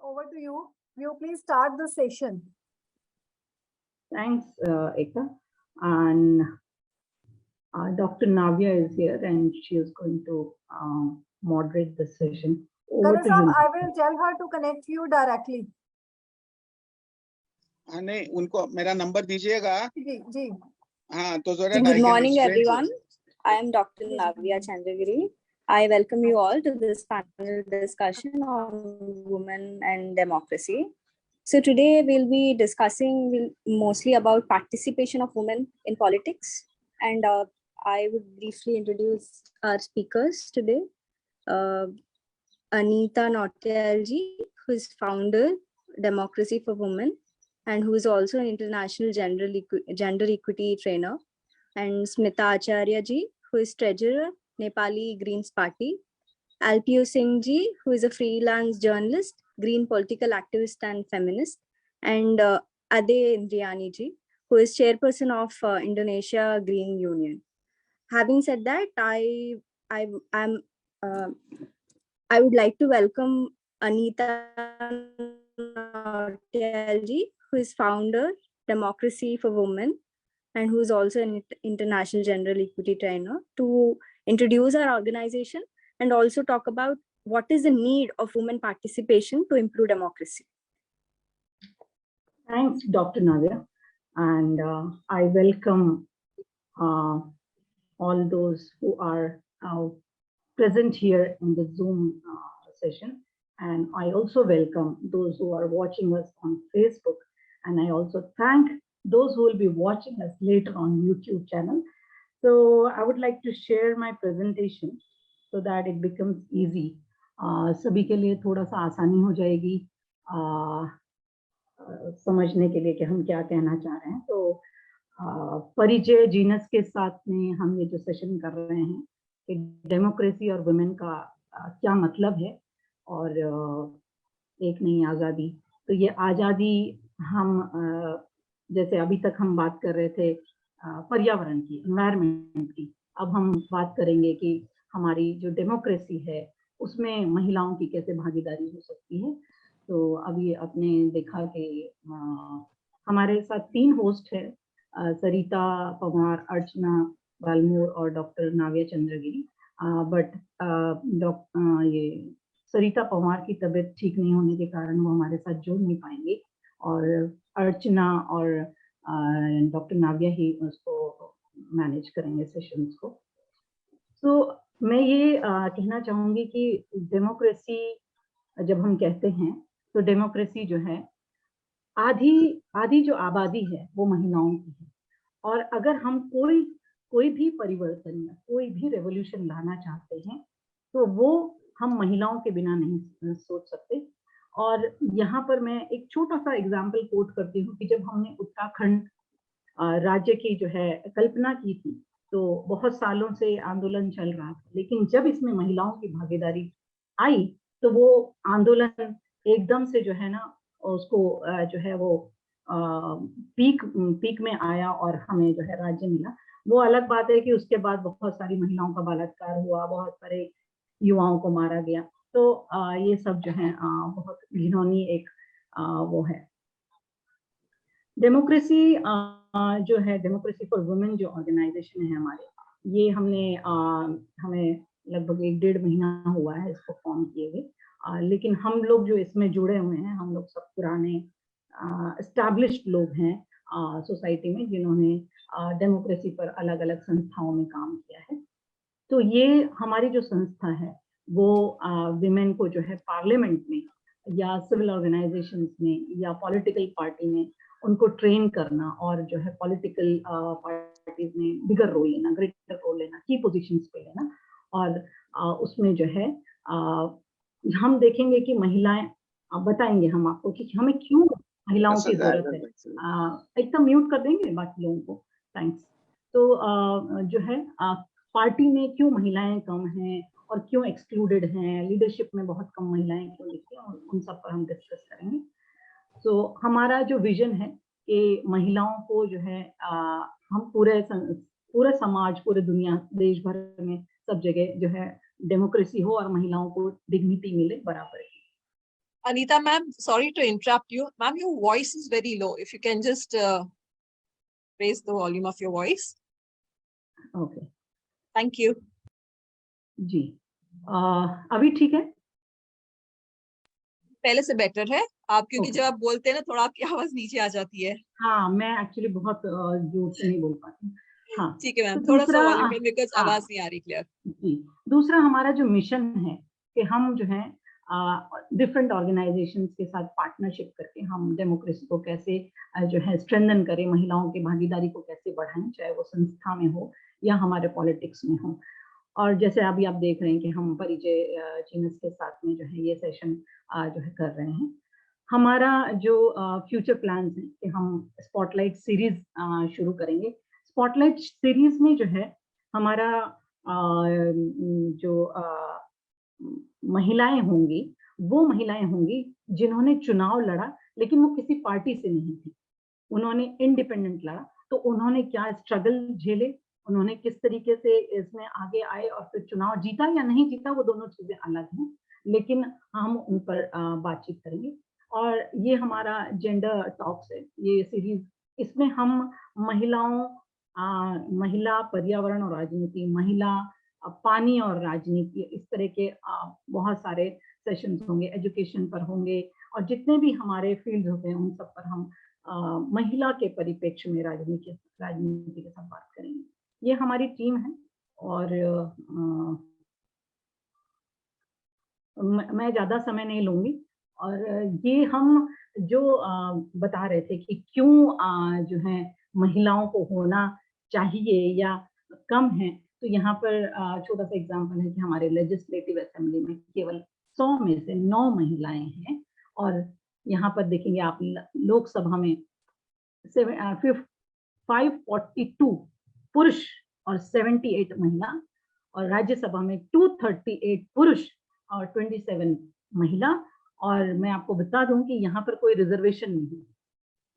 over to you. You please start the session. Thanks, Eka. And Dr. Navya is here and she is going to moderate the session. Over to you. I will tell her to connect you directly. हाँ नहीं उनको मेरा number दीजिएगा जी जी हाँ तो जरा Good morning everyone. I am Dr. Navya Chandragiri. I welcome you all to this panel discussion on women and democracy. So today we'll be discussing mostly about participation of women in politics, and I would briefly introduce our speakers today. Anita Nautiyalji, who is founder Democracy for Women and who is also an international gender equity trainer, and Smita Acharya ji, who is treasurer Nepali Greens Party, Alpio Singh ji, who is a freelance journalist, green political activist and feminist, and Ade Indriani ji, who is chairperson of Indonesia Green Union. Having said that, I would like to welcome Anita Nautiyalji, who is founder Democracy for Women and who is also an international gender equity trainer, to introduce our organization and also talk about what is the need of women participation to improve democracy. Thanks, Dr. Navya. And I welcome all those who are present here in the Zoom session. And I also welcome those who are watching us on Facebook. And I also thank those who will be watching us later on YouTube channel. So I would like to share my presentation so that it becomes easy. सभी के लिए थोड़ा सा आसानी हो जाएगी समझने के लिए कि हम क्या कहना चाह रहे हैं. तो परिचय जीनस के साथ में हम ये जो सेशन कर रहे हैं कि डेमोक्रेसी और वुमेन का क्या मतलब है और एक नई आज़ादी. तो ये आज़ादी हम जैसे अभी तक हम बात कर रहे थे पर्यावरण की, एनवायरनमेंट की, अब हम बात करेंगे कि हमारी जो डेमोक्रेसी है उसमें महिलाओं की कैसे भागीदारी हो सकती है. तो अभी आपने देखा कि हमारे साथ 3 होस्ट है, सरिता पवार, अर्चना बालमोर और डॉक्टर नाव्या चंद्रगिरी. बट ये सरिता पवार की तबीयत ठीक नहीं होने के कारण वो हमारे साथ जुड़ नहीं पाएंगे और अर्चना और डॉक्टर नाव्या ही उसको मैनेज करेंगे सेशंस को. तो मैं ये कहना चाहूँगी कि डेमोक्रेसी जब हम कहते हैं तो डेमोक्रेसी जो है आधी जो आबादी है वो महिलाओं की है. और अगर हम कोई भी परिवर्तन या कोई भी रेवोल्यूशन लाना चाहते हैं तो वो हम महिलाओं के बिना नहीं सोच सकते. और यहाँ पर मैं एक छोटा सा एग्जाम्पल कोट करती हूँ कि जब हमने उत्तराखंड राज्य की जो है कल्पना की थी तो बहुत सालों से आंदोलन चल रहा था, लेकिन जब इसमें महिलाओं की भागीदारी आई तो वो आंदोलन एकदम से जो है ना उसको जो है वो पीक में आया और हमें जो है राज्य मिला. वो अलग बात है कि उसके बाद बहुत सारी महिलाओं का बलात्कार हुआ, बहुत सारे युवाओं को मारा गया. तो ये सब जो है बहुत घिनौनी एक वो है. डेमोक्रेसी जो है, डेमोक्रेसी फॉर वुमेन जो ऑर्गेनाइजेशन है हमारे, ये हमें लगभग 1-1.5 महीना हुआ है इसको फॉर्म किए हुए. लेकिन हम लोग जो इसमें जुड़े हुए हैं हम लोग सब पुराने एस्टैब्लिश्ड लोग हैं सोसाइटी में जिन्होंने डेमोक्रेसी पर अलग अलग संस्थाओं में काम किया है. तो ये हमारी जो संस्था है वो विमेन को जो है पार्लियामेंट में या सिविल ऑर्गेनाइजेशंस में या पॉलिटिकल पार्टी में उनको ट्रेन करना और जो है पॉलिटिकल पार्टीज में बिगर रोल लेना, ग्रेटर रोल लेना, की पोजीशंस पे लेना. और उसमें जो है हम देखेंगे कि महिलाएं, बताएंगे हम आपको कि हमें क्यों महिलाओं की जरूरत है. एकदम म्यूट कर देंगे बाकी लोगों को. थैंक्स. तो जो है पार्टी में क्यों महिलाएं कम हैं और क्यों एक्सक्लूडेड हैं, लीडरशिप में बहुत कम महिलाएं क्यों दिखती हैं, उन सब पर हम डिस्कस करेंगे. तो हमारा जो विजन है कि महिलाओं को जो है हम पूरे समाज, पूरे दुनिया, देश भर में सब जगह जो है डेमोक्रेसी हो और महिलाओं को डिग्निटी मिले, बराबर की. Anita ma'am, sorry to interrupt you. Ma'am, your voice is very low. If you can just raise the volume of your voice. Okay Thank you. जी अभी ठीक है? पहले से बेटर है आप, क्योंकि Okay. जब आप बोलते हैं ना थोड़ा आपकी आवाज नीचे आ जाती है। हाँ, मैं एक्चुअली बहुत जोर से नहीं बोल पाती हूँ। हाँ, ठीक है मैम, तो थोड़ा सा दूसरा, वॉल्यूम कम, बिकॉज हाँ, आवाज नहीं आ रही क्लियर। जी, दूसरा हमारा जो मिशन है कि हम जो है डिफरेंट ऑर्गेनाइजेशंस के साथ पार्टनरशिप करके हम डेमोक्रेसी को कैसे जो है स्ट्रेंथन करें, महिलाओं की भागीदारी को कैसे बढ़ाएं, चाहे वो संस्था में हो या हमारे पॉलिटिक्स में हो। और जैसे अभी आप देख रहे हैं कि हम परिचय जीनस के साथ में जो है ये सेशन जो है कर रहे हैं। हमारा जो फ्यूचर प्लान्स हैं कि हम स्पॉटलाइट सीरीज शुरू करेंगे। स्पॉटलाइट सीरीज में जो है हमारा जो महिलाएं होंगी, वो महिलाएं होंगी जिन्होंने चुनाव लड़ा, लेकिन वो किसी पार्टी से नहीं थी, उन्होंने इंडिपेंडेंट लड़ा। तो उन्होंने क्या स्ट्रगल झेले, उन्होंने किस तरीके से इसमें आगे आए और फिर चुनाव जीता या नहीं जीता, वो दोनों चीजें अलग हैं, लेकिन हम उन पर बातचीत करेंगे। और ये हमारा जेंडर टॉक्स है, ये सीरीज, इसमें हम महिलाओं, महिला पर्यावरण और राजनीति, महिला पानी और राजनीति, इस तरह के बहुत सारे सेशंस होंगे, एजुकेशन पर होंगे, और जितने भी हमारे फील्ड होते हैं उन सब पर हम महिला के परिप्रेक्ष्य में राजनीति के साथ बात करेंगे। ये हमारी टीम है। और मैं ज्यादा समय नहीं लूंगी। और ये हम जो बता रहे थे कि क्यों जो है महिलाओं को होना चाहिए या कम है, तो यहाँ पर छोटा सा एग्जांपल है कि हमारे लेजिस्लेटिव असेंबली में केवल 100 में से 9 महिलाएं हैं। और यहाँ पर देखेंगे आप लोकसभा में 542 पुरुष और 78 महिला, और राज्यसभा में 238 पुरुष और 27 महिला। और मैं आपको बता दूं कि यहाँ पर कोई रिजर्वेशन नहीं,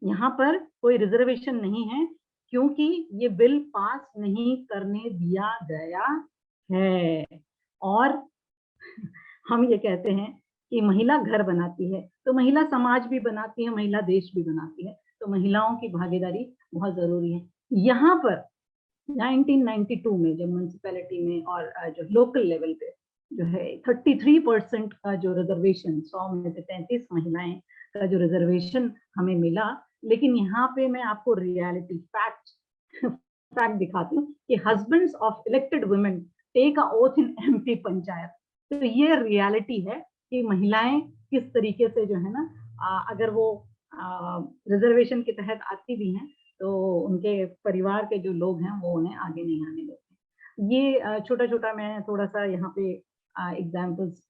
यहाँ पर कोई रिजर्वेशन नहीं है, क्योंकि ये बिल पास नहीं करने दिया गया है। और हम ये कहते हैं कि महिला घर बनाती है, तो महिला समाज भी बनाती है, महिला देश भी बनाती है, तो महिलाओं की भागीदारी बहुत जरूरी है। यहाँ पर 1992 में जब म्युनिसिपैलिटी में और जो लोकल लेवल पे जो है 33% का जो रिजर्वेशन, 100 में से 33 महिलाएं का जो रिजर्वेशन हमें मिला। लेकिन यहाँ पे मैं आपको रियलिटी फैक्ट दिखाती हूँ कि husbands of elected women take a oath in MP panchayat. तो ये रियलिटी है कि महिलाएं किस तरीके से जो है ना, अगर वो रिजर्वेशन के तहत आती भी हैं तो उनके परिवार के जो लोग हैं वो उन्हें आगे नहीं आने देते। ये छोटा छोटा मैं थोड़ा सा यहाँ पे एग्जाम्पल्स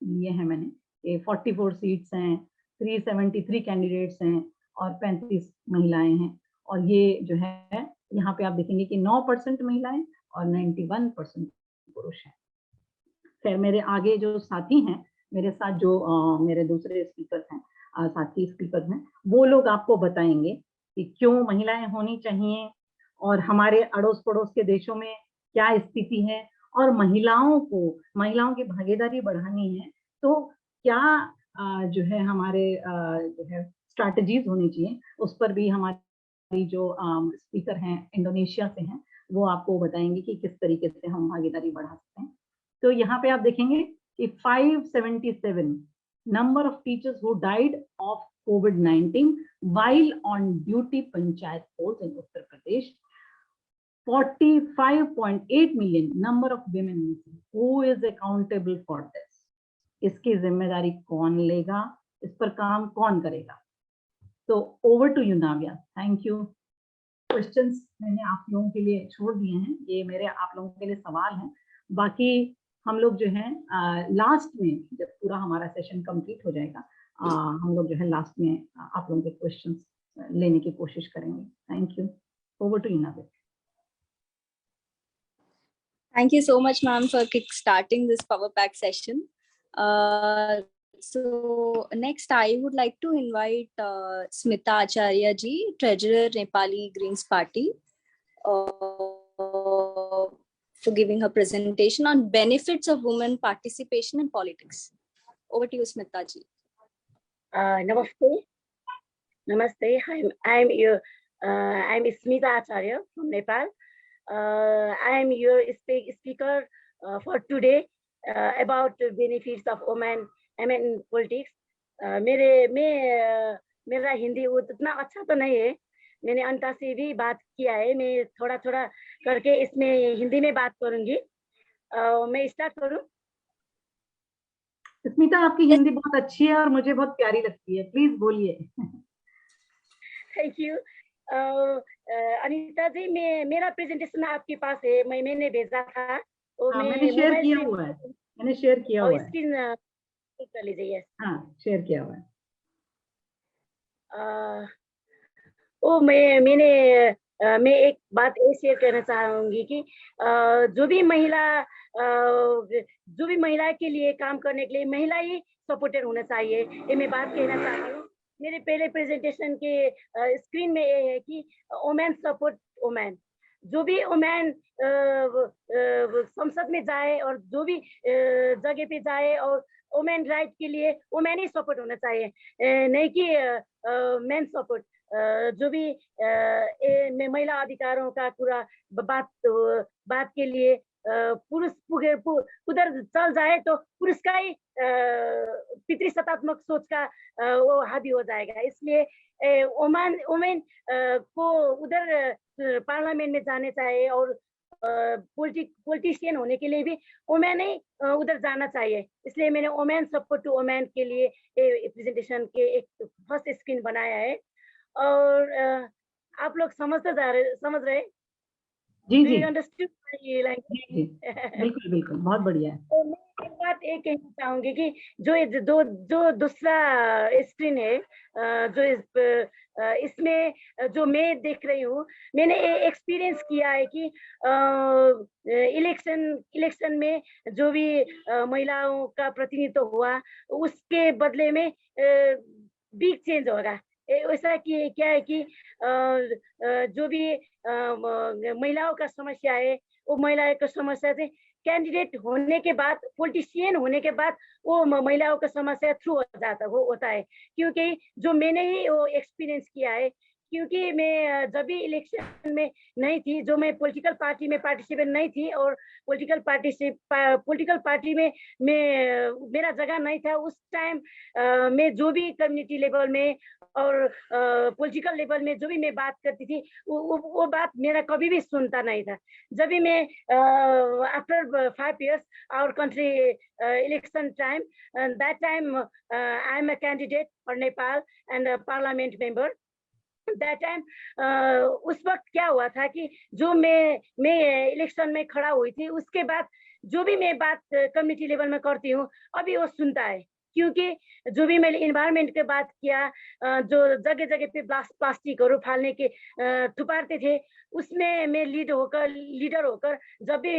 लिए हैं मैंने। ये 44 सीट्स हैं, 373 कैंडिडेट्स हैं और 35 महिलाएं हैं। और ये जो है यहाँ पे आप देखेंगे कि 9% महिलाएं और 91% पुरुष हैं। फिर मेरे आगे जो साथी हैं, मेरे साथ जो मेरे दूसरे स्पीकर हैं, साथी स्पीकर हैं, वो लोग आपको बताएंगे कि क्यों महिलाएं होनी चाहिए और हमारे अड़ोस पड़ोस के देशों में क्या स्थिति है, और महिलाओं की भागीदारी बढ़ानी है तो क्या जो है हमारे जो है स्ट्रैटेजीज होनी चाहिए। उस पर भी हमारी जो स्पीकर हैं इंडोनेशिया से हैं, वो आपको बताएंगे कि किस तरीके से हम भागीदारी बढ़ा सकते हैं। तो यहाँ पे आप देखेंगे कि 577 number of teachers who died of COVID-19 while on duty panchayat polls in Uttar Pradesh. 45.8 million number of women missing. Who is accountable for this? इसकी जिम्मेदारी कौन लेगा, इस पर काम कौन करेगा? तो over to you Navya. Thank you. Questions मैंने आप लोगों के लिए छोड़ दिए हैं, ये मेरे आप लोगों के लिए सवाल हैं। बाकी हम लोग जो है लास्ट में जब पूरा हमारा सेशन कंप्लीट हो जाएगा, हम लोग जो है लास्ट में आप लोगों के क्वेश्चंस लेने की कोशिश करेंगे। Thank you. Over to you Navya. Thank you so much, ma'am, for kick-starting this Power Pack session. So next, I would like to invite Smita Acharya ji, Treasurer, Nepali Greens Party, for giving her presentation on benefits of women participation in politics. Over to you, Smita ji. Namaste. Namaste. I'm Smita Acharya from Nepal. I am your speaker for today about the benefits of women in politics. मेरा हिंदी उतना अच्छा तो नहीं है, मैंने अनिता से भी बात किया है, मैं थोड़ा थोड़ा करके इसमें हिंदी में बात करूंगी। मैं स्टार्ट करूं? स्मिता, आपकी हिंदी बहुत अच्छी है और मुझे बहुत प्यारी लगती है, प्लीज बोलिए। Thank you. अनीता जी, मेरा प्रेजेंटेशन आपके पास है, मैंने भेजा था, और हाँ, मैं मैंने शेयर मोबाइल किया से हुआ है, मैंने शेयर किया और हुआ है। स्क्रीन कर लीजिए। यस। हाँ, शेयर किया हुआ है। मैं एक बात ये शेयर करना चाहूंगी कि जो भी महिला के लिए काम करने के लिए महिला ही सपोर्टेड होना चाहिए, ये मैं बात कहना चाहती हूँ। मेरे पहले प्रेजेंटेशन के स्क्रीन में ये है कि वुमेन सपोर्ट वुमेन। जो भी वुमेन संसद में जाए और जो भी जगह पे जाए और वुमेन राइट के लिए वुमेन ही सपोर्ट होना चाहिए, नहीं कि मेन सपोर्ट। जो भी महिला अधिकारों का पूरा बात के लिए पुरुष उधर चल जाए तो पुरुष का ही पितृसत्तात्मक सोच का वो हावी हो जाएगा। इसलिए वुमेन को उधर पार्लियामेंट में जाने चाहिए और पॉलिटिशियन होने के लिए भी वुमेन ही उधर जाना चाहिए। इसलिए मैंने वुमेन सपोर्ट टू वुमेन के लिए प्रेजेंटेशन के एक फर्स्ट स्क्रीन बनाया है। और आप लोग समझ रहे? जी जी अंडरस्टूड माय लैंग्वेज? जी, बिल्कुल बिल्कुल, बहुत बढ़िया है। तो मैं एक बात ये कहना चाहूंगी कि जो दूसरा स्क्रीन है, इसमें जो मैं देख रही हूँ, मैंने एक्सपीरियंस किया है कि इलेक्शन में जो भी महिलाओं का प्रतिनिधित्व हुआ, उसके बदले में बिग चेंज होगा। ऐसा कि क्या है कि जो भी महिलाओं का समस्या है, वो महिलाओं का समस्या से कैंडिडेट होने के बाद, पॉलिटिशियन होने के बाद वो महिलाओं का समस्या थ्रू होता है। क्योंकि जो मैंने ही वो एक्सपीरियंस किया है, क्योंकि मैं जब भी इलेक्शन में नहीं थी, जो मैं पॉलिटिकल पार्टी में पार्टिसिपेट नहीं थी और पॉलिटिकल पार्टी में मेरा जगह नहीं था, उस टाइम मैं जो भी कम्युनिटी लेवल में और पॉलिटिकल लेवल में जो भी मैं बात करती थी, वो बात मेरा कभी भी सुनता नहीं था। जब भी मैं after 5 years our country election time, and that time I am a candidate for Nepal and a parliament member. That time उस वक्त क्या हुआ था कि जो मैं इलेक्शन में खड़ा हुई थी, उसके बाद जो भी मैं बात कम्युनिटी लेवल में करती हूँ, अभी वो सुनता है। क्योंकि जो भी मैंने इन्वायरमेंट के बात किया, जो जगह जगह पे प्लास्टिक और फालने के थुपारते थे, उसमें मैं लीडर होकर जब भी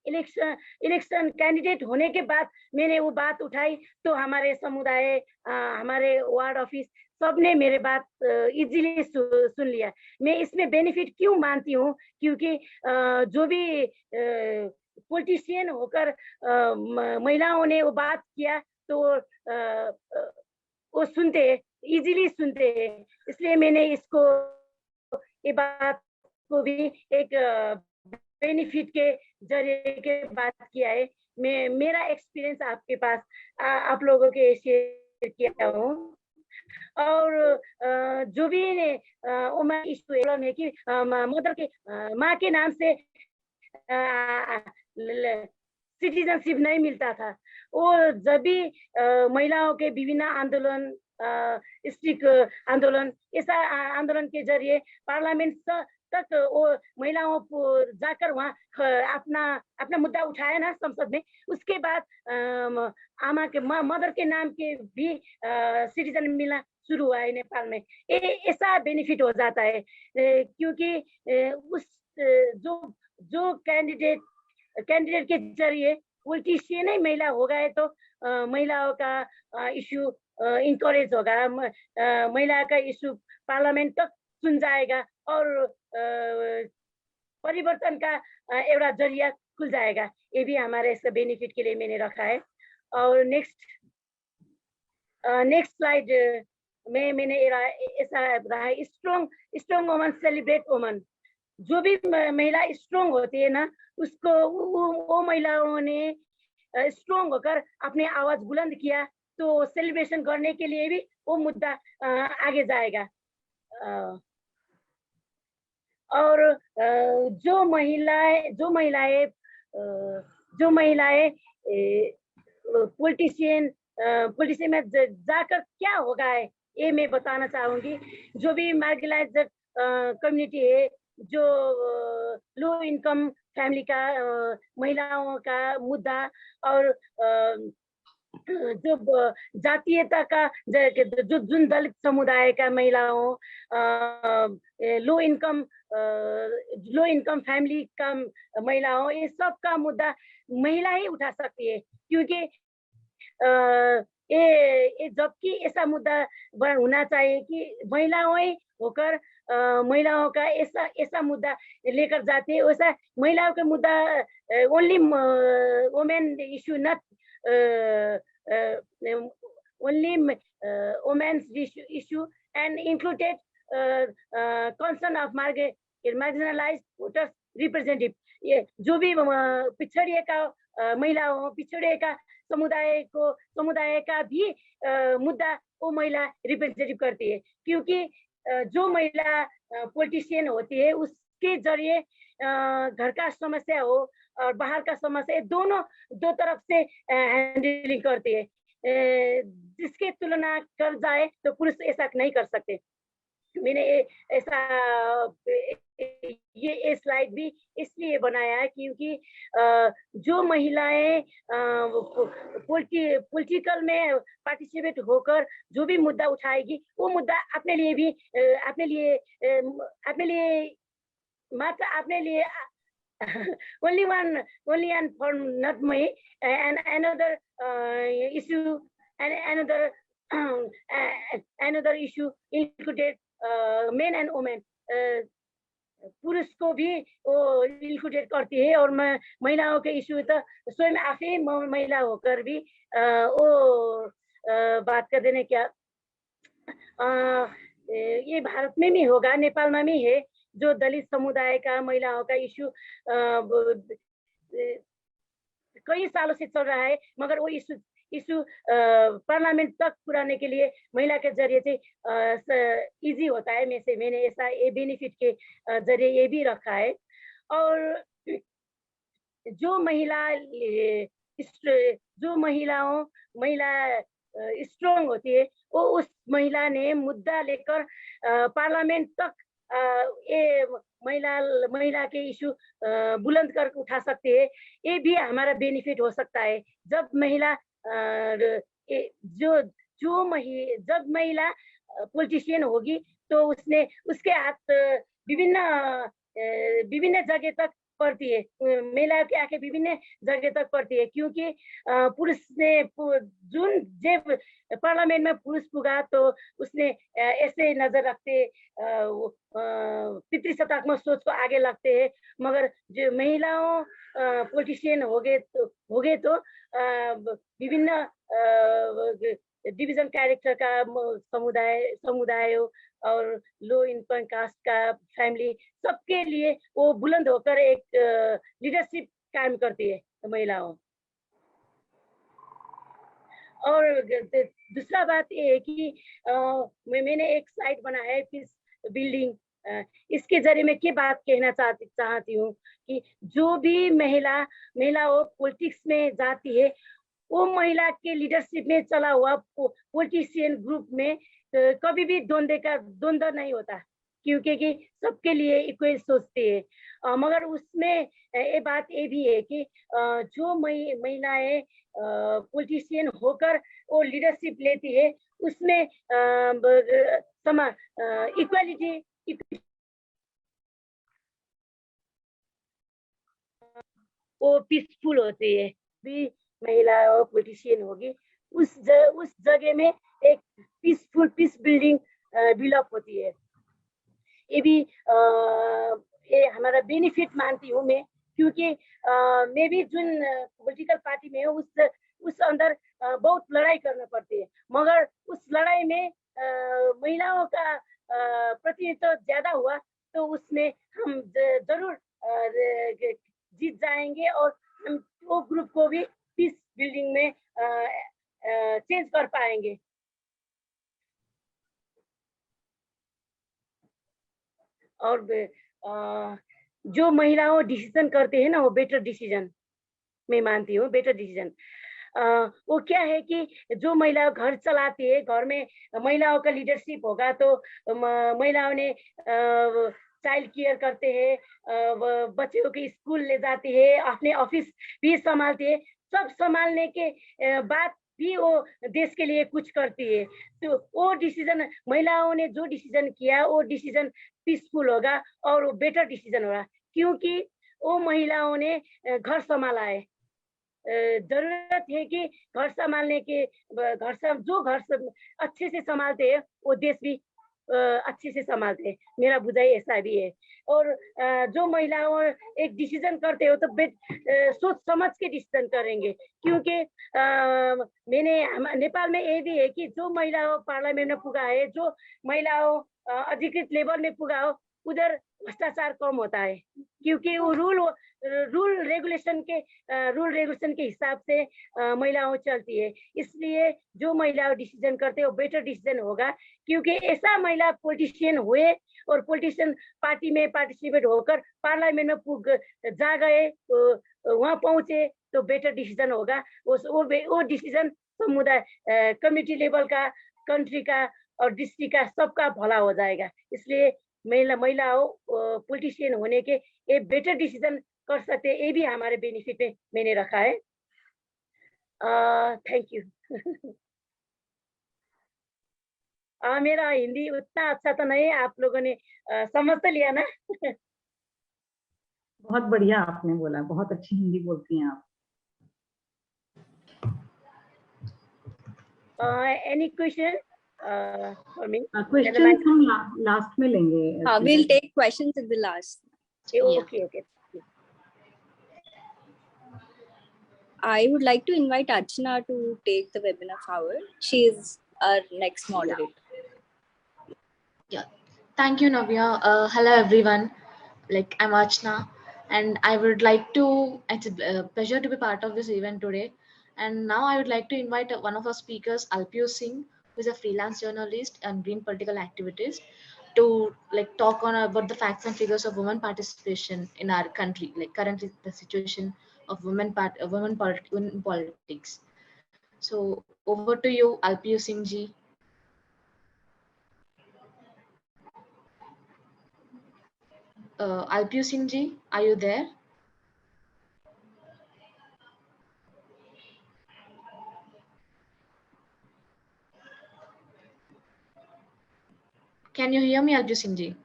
इलेक्शन कैंडिडेट होने के बाद मैंने वो बात उठाई, तो हमारे समुदाय, हमारे वार्ड ऑफिस सबने मेरे बात इजीली सुन लिया। मैं इसमें बेनिफिट क्यों मानती हूँ? क्योंकि जो भी पॉलिटिशियन होकर महिलाओं ने वो बात किया, तो वो सुनते हैं, इजीली सुनते हैं। इसलिए मैंने ये बात को भी एक बेनिफिट के जरिए के बात किया है। मेरा एक्सपीरियंस आपके पास आप लोगों के शेयर किया हूँ। और जो भी इशू है कि मदर के माँ के नाम से सिटीजनशिप नहीं मिलता था, वो जब भी महिलाओं के विभिन्न आंदोलन, स्ट्रीट आंदोलन, ऐसा आंदोलन के जरिए पार्लियामेंट तक वो महिलाओं को जाकर वहाँ अपना मुद्दा उठाया ना संसद में, उसके बाद मदर के नाम के भी सिटीजन मिलना शुरू हुआ है नेपाल में। ऐसा बेनिफिट हो जाता है, क्योंकि उस जो कैंडिडेट के जरिए पॉलिटिशियन ही महिला हो गए, तो महिलाओं का इशू इंकरेज होगा, महिला का इशू पार्लियामेंट तक सुन जाएगा और परिवर्तन का एउटा जरिया खुल जाएगा। ये भी हमारे इस बेनिफिट के लिए मैंने रखा है। और नेक्स्ट नेक्स्ट स्लाइड में मैंने ऐसा रहा है, स्ट्रॉन्ग वुमन सेलिब्रेट वुमन। जो भी महिला स्ट्रॉन्ग होती है ना, उसको वो महिलाओं ने स्ट्रॉन्ग होकर अपने आवाज बुलंद किया तो सेलिब्रेशन करने के लिए भी वो मुद्दा आगे जाएगा। और जो महिलाएं पॉलिटिशियन में जाकर क्या होगा है, ये मैं बताना चाहूंगी। जो भी मार्जिनलाइज्ड कम्युनिटी है, जो लो इनकम फैमिली का महिलाओं का मुद्दा, और जो जातीयता का जो जुन दलित समुदाय का महिलाओं, लो इनकम फैमिली का महिलाओं, ये सब का मुद्दा महिला ही उठा सकती है। क्योंकि ये जबकि ऐसा मुद्दा होना चाहिए कि महिलाओं ही होकर महिलाओं का ऐसा मुद्दा लेकर जाते हैं। वैसा महिलाओं का मुद्दा only women issue, not only women's issue, and included concern of marginalized voters representative। ये जो भी पिछड़े का महिलाओं, पिछड़े का समुदाय का भी मुद्दा वो महिला रिप्रेजेंटेटिव करती है। क्योंकि जो महिला पॉलिटिशियन होती है, उसके जरिए घर का समस्या हो और बाहर का समस्या, दो तरफ से हैंडलिंग करती है। जिसके तुलना कर जाए तो पुरुष ऐसा नहीं कर सकते। मैंने ऐसा ये स्लाइड भी इसलिए बनाया है क्योंकि जो महिलाएं पॉलिटिकल में पार्टिसिपेट होकर जो भी मुद्दा उठाएगी, वो मुद्दा अपने लिए only one for not me, and another issue, and another issue included men and women। पुरुष को भी वो इंक्लूडेड करती है, और महिलाओं के इशू तो स्वयं आफै महिला होकर भी वो बात कर देने क्या। ये भारत में भी होगा, नेपाल में भी है। जो दलित समुदाय का महिलाओं का इशू कई सालों से चल रहा है, मगर वो इशू पार्लियामेंट तक पुराने के लिए महिला के जरिए से इजी होता है। मैंने ऐसा ये बेनिफिट के जरिए ये भी रखा है। और जो महिला स्ट्रॉन्ग होती है, वो उस महिला ने मुद्दा लेकर पार्लियामेंट तक ये महिला के इशू बुलंद कर उठा सकते हैं। ये भी हमारा बेनिफिट हो सकता है। जब महिला जब महिला पॉलिटिशियन होगी तो उसके हाथ विभिन्न जगह तक पड़ती है, महिला के आके विभिन्न जगह तक पड़ती है। क्योंकि पुरुष ने जब पार्लियामेंट में पुरुष पुगा तो उसने ऐसे नजर रखते, पितृसत्तात्मक सोच को आगे लगते हैं। मगर जो महिलाओं पॉलिटिशियन हो गए तो विभिन्न डिवीजन कैरेक्टर का समुदाय और लो इनकम कास्ट का फैमिली, सबके लिए वो बुलंद होकर एक लीडरशिप कायम करती है महिलाओं। और दूसरा बात ये है कि मैंने एक स्लाइड बनाया है पीस बिल्डिंग। इसके जरिए मैं क्या बात कहना चाहती हूँ कि जो भी महिलाओं पॉलिटिक्स में जाती है, वो महिला के लीडरशिप में चला हुआ पॉलिटिशियन ग्रुप में कभी भी द्वंद्व नहीं होता, क्योंकि सबके लिए इक्वल सोचते हैं। मगर उसमें ये बात ये भी है कि जो महिलाएं पॉलिटिशियन होकर वो लीडरशिप लेती है, उसमें इक्वालिटी वो पीसफुल होती है। भी महिला और पॉलिटिशियन होगी, उस जगह में एक पीस बिल्डिंग बिल्डअप होती है। ये भी ये हमारा बेनिफिट मानती हूँ मैं, क्योंकि मैं भी जिन पॉलिटिकल पार्टी में हूँ उस अंदर बहुत लड़ाई करना पड़ती है, मगर उस लड़ाई में महिलाओं का प्रतिनिधित्व ज्यादा हुआ तो उसमें हम जरूर जीत जाएंगे और हम वो ग्रुप को भी पीस बिल्डिंग में चेंज कर पाएंगे। और जो महिलाओं डिसीजन करते हैं ना, वो बेटर डिसीजन मैं मानती हूँ, बेटर डिसीजन। वो क्या है कि जो महिला घर चलाती है, घर में महिलाओं का लीडरशिप होगा तो महिलाओं ने चाइल्ड केयर करते हैं, बच्चों को स्कूल ले जाती है, अपने ऑफिस भी संभालती है, सब संभालने के बाद भी वो देश के लिए कुछ करती है। तो वो डिसीजन, महिलाओं ने जो डिसीजन किया वो डिसीजन पीसफुल होगा और वो बेटर डिसीजन होगा, क्योंकि वो महिलाओं ने घर संभाला है। जरूरत है कि घर संभालने के, जो घर अच्छे से संभालते हैं वो देश भी अच्छे से संभालते हैं, मेरा बुझाई ऐसा भी है। और जो महिलाओं एक डिसीजन करते हो तो सोच समझ के डिसीजन करेंगे, क्योंकि नेपाल में ये भी है कि जो महिलाओं पार्लियामेंट में पुगा है, जो महिलाओं अधिकृत लेवल में पुगा हो, उधर भ्रष्टाचार कम होता है, क्योंकि वो रूल रेगुलेशन के हिसाब से महिलाओं चलती है। इसलिए जो महिलाओं डिसीजन करते हैं वो बेटर डिसीजन होगा, क्योंकि ऐसा महिला पॉलिटिशियन हुए और पॉलिटिशियन पार्टी में पार्टिसिपेट होकर पार्लियामेंट में जा गए, तो वहां पहुंचे तो बेटर डिसीजन होगा। वो डिसीजन समुदाय, कम्युनिटी लेवल का, कंट्री का और डिस्ट्रिक्ट का सबका भला हो जाएगा। इसलिए महिलाओं पॉलिटिशियन होने के ये बेटर डिसीजन कर सकते हैं, ये भी हमारे बेनिफिट में मैंने रखा है। Thank you. मेरा हिंदी उतना अच्छा तो नहीं है, आप लोगों ने समझ तो लिया ना? बहुत बढ़िया आपने बोला, बहुत अच्छी हिंदी बोलती हैं आप। Any question for me? Question हम लास्ट में लेंगे। We'll take questions at the last. Okay. I would like to invite Archana to take the webinar forward. She is our next moderator. Yeah, thank you, Navya. Hello, everyone. I'm Archana, and I would like to, it's a pleasure to be part of this event today. And now I would like to invite one of our speakers, Alpio Singh, who is a freelance journalist and green political activist, to talk on about the facts and figures of women participation in our country, currently the situation of women politics. So over to you, Alpio Singh ji. Alpio Singh ji, are you there? Can you hear me, Alpio Singh ji?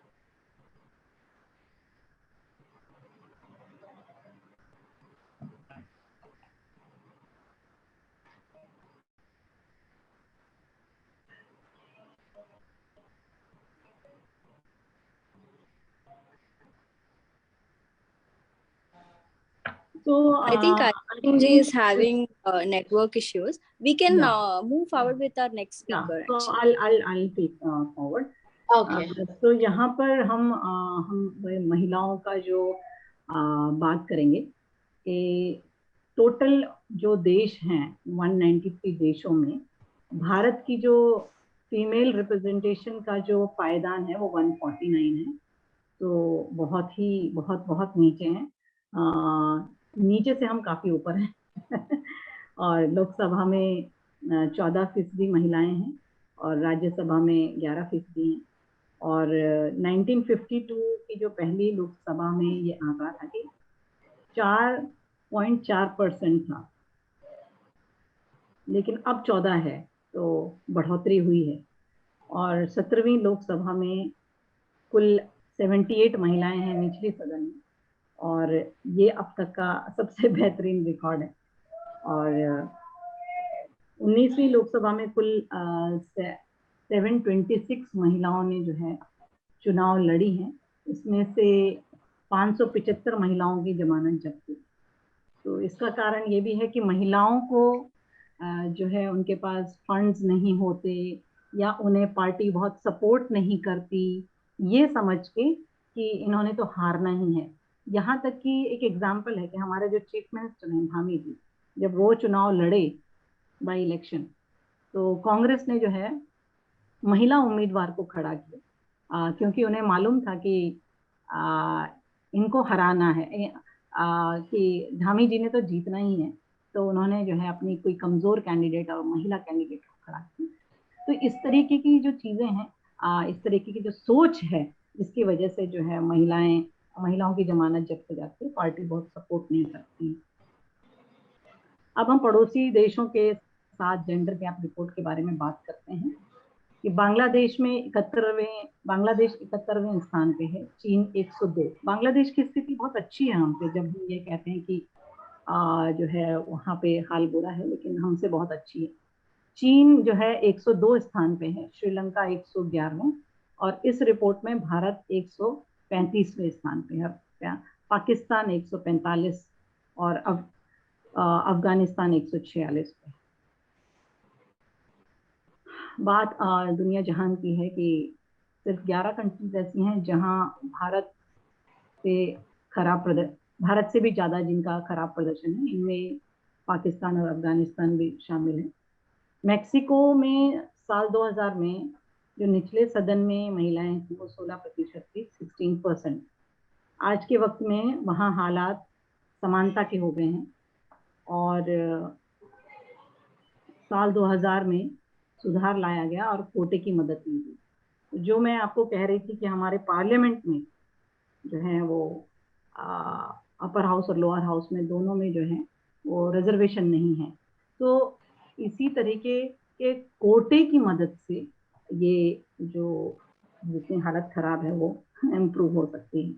So I think Archana ji is having network issues. We can move forward with our next speaker. So I'll take forward. Okay. तो यहाँ पर हम महिलाओं का जो बात करेंगे कि टोटल जो देश हैं 193 देशों में भारत की जो फीमेल रिप्रेजेंटेशन का जो पायदान है वो 149 है, तो बहुत नीचे हैं। नीचे से हम काफी ऊपर हैं और लोकसभा में 14% महिलाएं हैं और राज्यसभा में 11% हैं। और 1952 की जो पहली लोकसभा में ये आंकड़ा था कि 4.4% था, लेकिन अब 14 है, तो बढ़ोतरी हुई है। और 17वीं लोकसभा में कुल 78 महिलाएं हैं निचली सदन में, और ये अब तक का सबसे बेहतरीन रिकॉर्ड है। और 19वीं लोकसभा में कुल 726 महिलाओं ने जो है चुनाव लड़ी हैं, इसमें से 575 महिलाओं की जमानत जब्त हुई। तो इसका कारण ये भी है कि महिलाओं को जो है उनके पास फंड्स नहीं होते या उन्हें पार्टी बहुत सपोर्ट नहीं करती, ये समझ के कि इन्होंने तो हारना ही है। यहाँ तक कि एक एग्जाम्पल है कि हमारे जो चीफ मिनिस्टर हैं धामी जी, जब वो चुनाव लड़े बाई इलेक्शन, तो कांग्रेस ने जो है महिला उम्मीदवार को खड़ा किया, क्योंकि उन्हें मालूम था कि इनको हराना है, कि धामी जी ने तो जीतना ही है, तो उन्होंने जो है अपनी कोई कमजोर कैंडिडेट और महिला कैंडिडेट को खड़ा किया। तो इस तरीके की जो चीजें हैं, इस तरीके की जो सोच है, जिसकी वजह से जो है महिलाओं की जमानत जब्त हो जाती है, पार्टी बहुत सपोर्ट नहीं करती। अब हम पड़ोसी देशों के साथ जेंडर गैप रिपोर्ट के बारे में बात करते हैं कि बांग्लादेश 71वें स्थान पे है, चीन 102। बांग्लादेश की स्थिति बहुत अच्छी है हम पे, जब हम ये कहते हैं कि जो है वहाँ पे हाल बुरा है, लेकिन हमसे बहुत अच्छी है। चीन जो है 102 स्थान पे है, श्रीलंका 111वें, और इस रिपोर्ट में भारत 135वें स्थान पे है, पाकिस्तान 145 और अफगानिस्तान 146 पे। बात दुनिया जहान की है कि सिर्फ 11 कंट्रीज ऐसी हैं जहां भारत से भी ज्यादा जिनका खराब प्रदर्शन है। इनमें पाकिस्तान और अफगानिस्तान भी शामिल है। मेक्सिको में साल 2000 में जो निचले सदन में महिलाएं थी वो 16% थी, 16%। आज के वक्त में वहाँ हालात समानता के हो गए हैं, और साल 2000 में सुधार लाया गया और कोटे की मदद ली गई। जो मैं आपको कह रही थी कि हमारे पार्लियामेंट में जो है वो अपर हाउस और लोअर हाउस में दोनों में जो है वो रिजर्वेशन नहीं है, तो इसी तरीके के कोटे की मदद से ये जो जितनी हालत खराब है वो इम्प्रूव हो सकती है।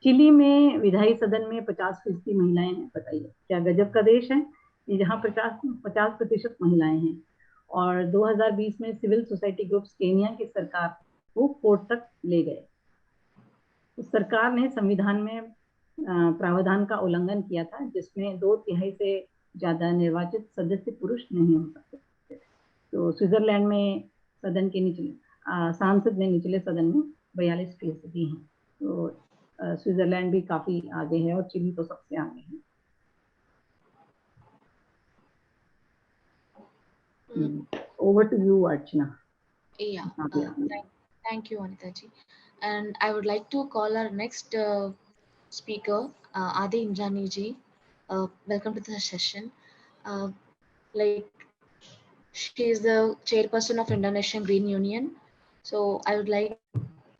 चिली में विधायी सदन में 50% महिलाएं हैं। बताइए क्या गजब का देश है, जहाँ 50% महिलाएं हैं। और 2020 में सिविल सोसाइटी ग्रुप्स केनिया की सरकार को कोर्ट तक ले गए। तो सरकार ने संविधान में प्रावधान का उल्लंघन किया था, जिसमें 2/3 से ज्यादा निर्वाचित सदस्य पुरुष नहीं हो सकते। तो स्विट्जरलैंड में सदन के निचले सांसद ने निचले सदन में 42% हैं। तो स्विट्जरलैंड भी काफी आगे है और चिली तो सबसे आगे है। Over to you, Archana. Yeah, thank you, Anita ji. And I would like to call our next speaker, Adi Indrani ji. Welcome to the session. She is the chairperson of Indonesian Green Union. So I would like,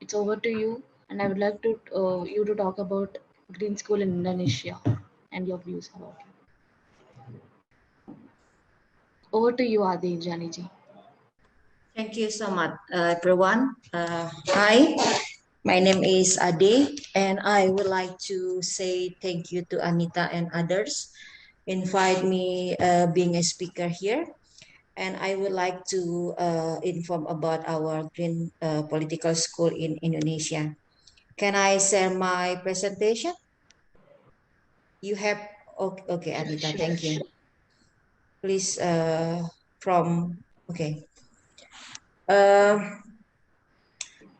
it's over to you, and I would like to you to talk about Green School in Indonesia and your views about it. Over to you, Adi Indrani ji. Thank you so much, everyone. Hi, my name is Ade, and I would like to say thank you to Anita and others invite me being a speaker here. And I would like to inform about our Green Political School in Indonesia. Can I share my presentation? You have, okay, Anita, thank you. Please, okay.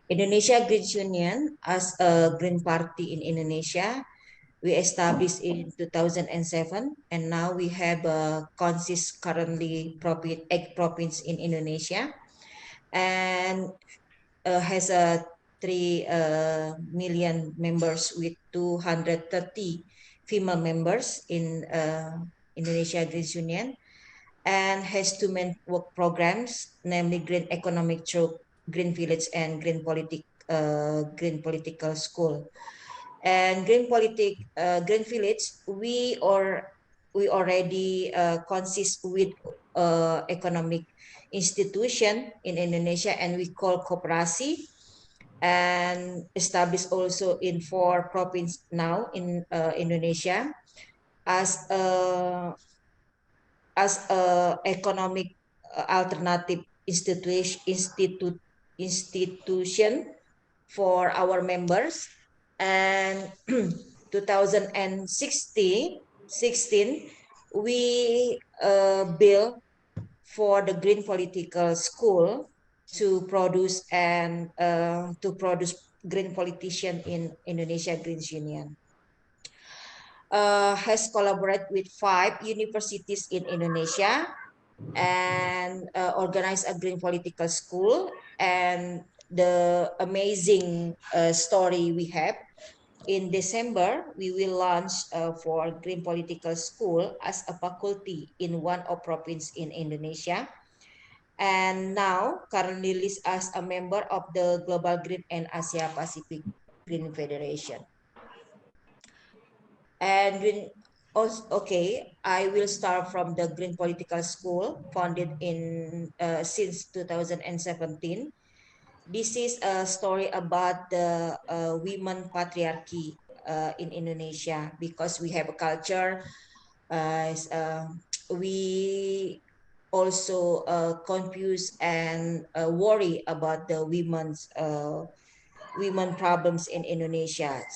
Indonesia Green Union, as a Green Party in Indonesia, we established in 2007, and now we have consists currently 8 provinces in Indonesia, and has 3 million members with 230 female members in Indonesia Green Union, and has 2 main work programs, namely Green Economic Through Green Village and Green Political School. And Green Village, we already consist with economic institution in Indonesia, and we call Koperasi, and established also in 4 provinces now in Indonesia as a economic alternative institution for our members. And 2016 we built for the Green Political School to produce green politician in Indonesia Greens Union. Has collaborated with 5 universities in Indonesia and organized a green political school. And the amazing story we have, in December, we will launch for Green Political School as a faculty in one of province in Indonesia. And now currently list as a member of the Global Green and Asia Pacific Green Federation. And okay, I will start from the Green Political School, founded in since 2017. This is a story about the women patriarchy in Indonesia, because we have a culture. We also confuse and worry about the women problems in Indonesia.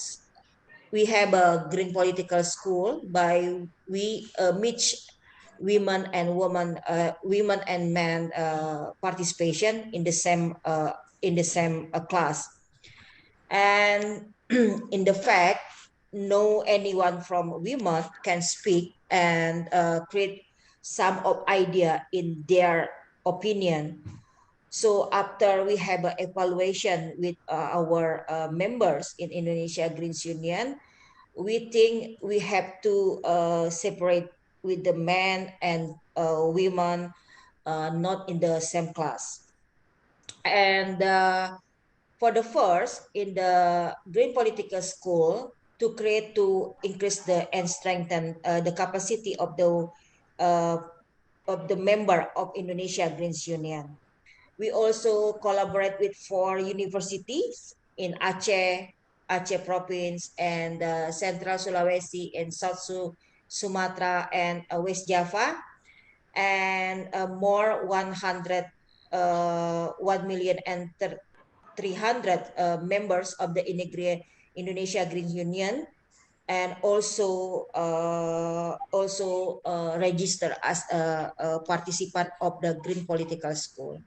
We have a green political school by we mix women and men participation in the same class. And in the fact, no anyone from women can speak and create some of idea in their opinion. So after we have an evaluation with our members in Indonesia Greens Union, we think we have to separate with the men and women not in the same class. And for the first, in the Green Political School, to increase and strengthen the capacity of the member of Indonesia Greens Union. We also collaborate with 4 universities in Aceh Province, and Central Sulawesi, and South Sumatra, and West Java, and more 1,300,000 members of the Indonesia Green Union, and also register as a participant of the Green Political School.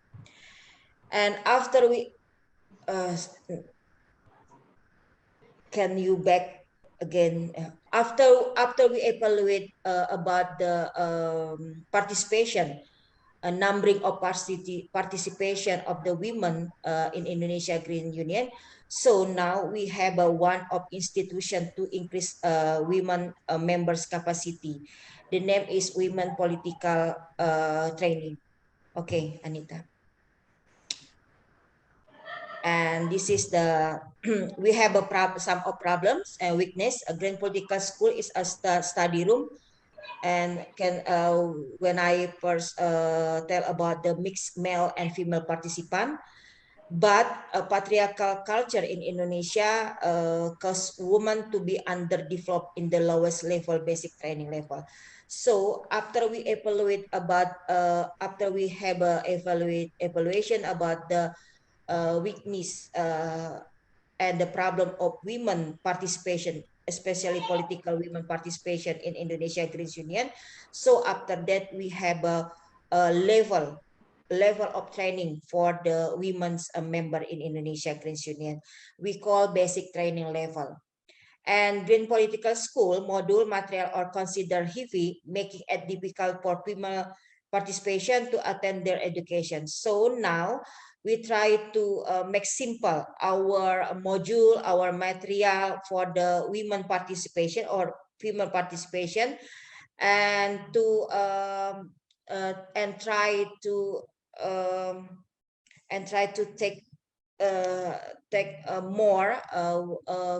And after we can you back again? After we evaluate about the participation, numbering of participation of the women in Indonesia Green Union. So now we have one of institution to increase women members capacity. The name is Women Political Training. Okay, Anita. And this is the we have some of problems and weakness. A Green Political School is a study room, and when I first tell about the mixed male and female participant, but a patriarchal culture in Indonesia cause women to be underdeveloped in the lowest level, basic training level. So after we evaluate about after we have a evaluation about the weakness and the problem of women participation, especially political women participation in Indonesia Greens Union. So after that, we have a level of training for the women's member in Indonesia Greens Union. We call basic training level. And Green Political School module material are considered heavy, making it difficult for female participation to attend their education. So now we try to make simple our module, our material for the women participation or female participation, and to try to take more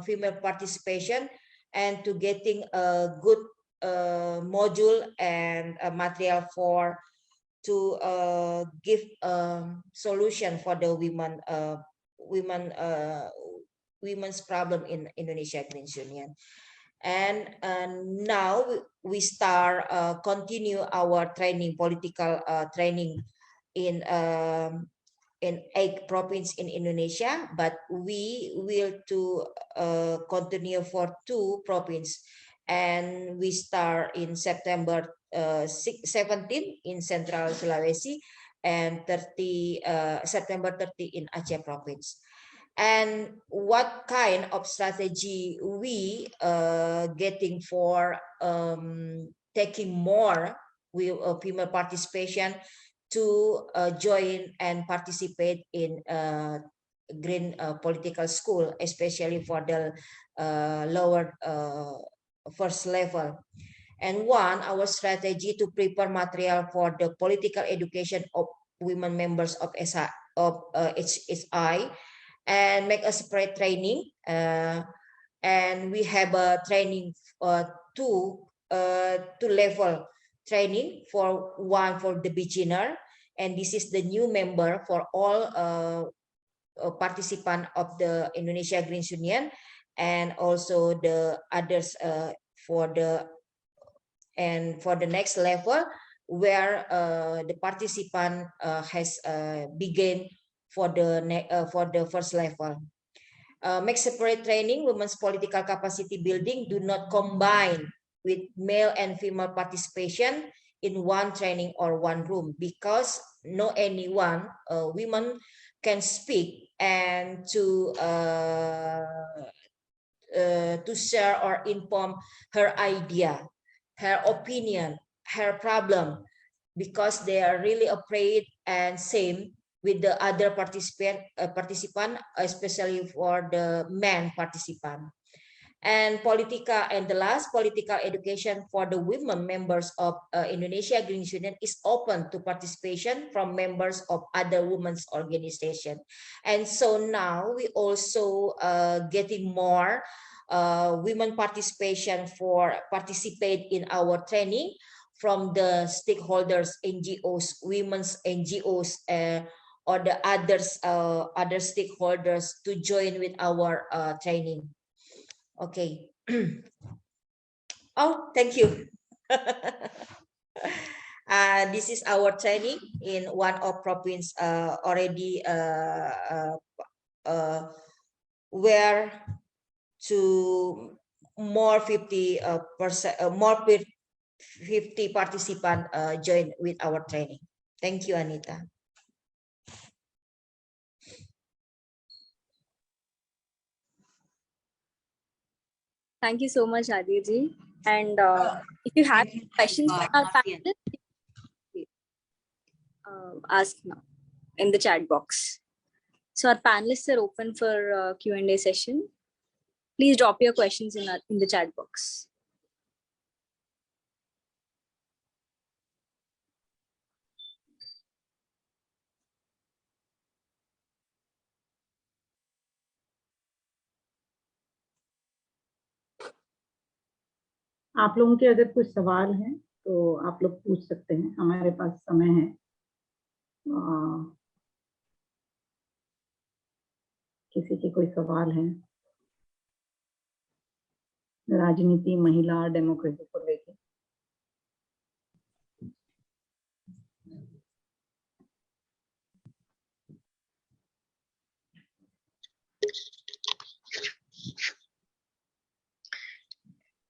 female participation, and to getting a good module and material for to give solution for the women's problem in Indonesia Greens Union. And now we start continue our training, political training in 8 provinces in Indonesia, but we will to continue for 2 provinces, and we start in September 17 in Central Sulawesi and September 30 in Aceh province. And what kind of strategy we getting for taking more female participation to join and participate in green political school, especially for the lower first level. And our strategy to prepare material for the political education of women members of HSI and make a separate training. And we have a training two level training, one for the beginner, and this is the new member for all participant of the Indonesia Greens Union, and also the others for the next level where the participant has begun for the first level. Make separate training, women's political capacity building do not combine with male and female participation in one training or one room, because no anyone women can speak and to share or inform her idea, her opinion, her problem, because they are really afraid and same with the other participant, especially for the men participant. And the last political education for the women members of Indonesia Greens Union is open to participation from members of other women's organization. And so now we also getting more women participation participate in our training from the stakeholders, NGOs, women's NGOs, or the others other stakeholders to join with our training. Okay. Oh, thank you. This is our training in one of province already where to more 50% more 50 participants join with our training. Thank you, Anita. Thank you so much, Aditi. And if you have questions for our panelists, ask now in the chat box. So our panelists are open for Q&A session. Please drop your questions in the chat box. आप लोगों के अगर कुछ सवाल हैं तो आप लोग पूछ सकते हैं, हमारे पास समय है। किसी के कोई सवाल है राजनीति, महिला, डेमोक्रेसी को लेकर?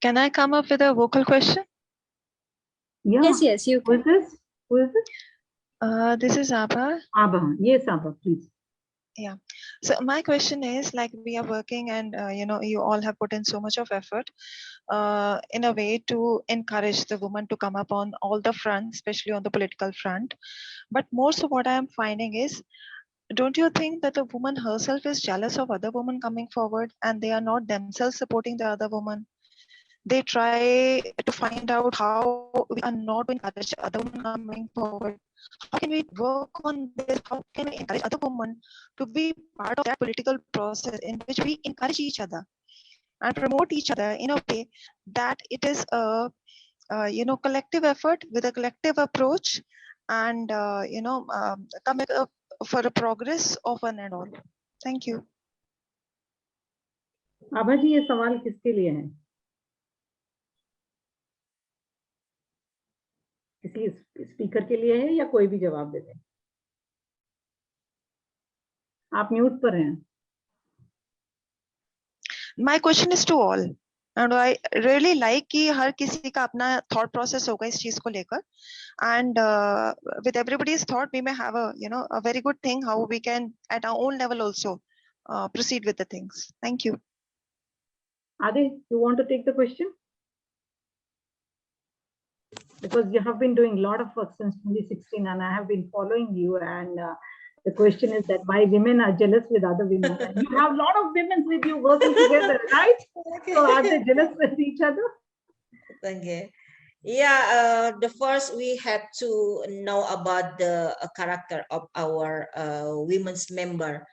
Can I come up with a vocal question? Yeah. Yes, you can. Who is this? This is Abha. Abha. Yes, Abha, please. Yeah. So my question is, like, we are working and, you all have put in so much of effort in a way to encourage the women to come up on all the fronts, especially on the political front. But most of what I am finding is, don't you think that the woman herself is jealous of other women coming forward and they are not themselves supporting the other woman? They try to find out how we are not going to encourage other women coming forward. How can we work on this? How can we encourage other women to be part of that political process in which we encourage each other and promote each other in a way that it is a collective effort with a collective approach and coming up for a progress of one and all. Thank you. आभा जी, ये सवाल किसके लिए है? किसी speaker के लिए है या कोई भी जवाब दे दे? आप म्यूट पर हैं। My question is to all. And I really like कि हर किसी का अपना thought process होगा इस चीज को लेकर. And with everybody's thought, we may have a very good thing how we can at our own level also proceed with the things. Thank you. Adi, you want to take the question? Because you have been doing a lot of work since 2016 and I have been following you, and the question is that why women are jealous with other women. And you have a lot of women with you working together, right? So are they jealous with each other? Thank you. Yeah, the first we have to know about the character of our women's member,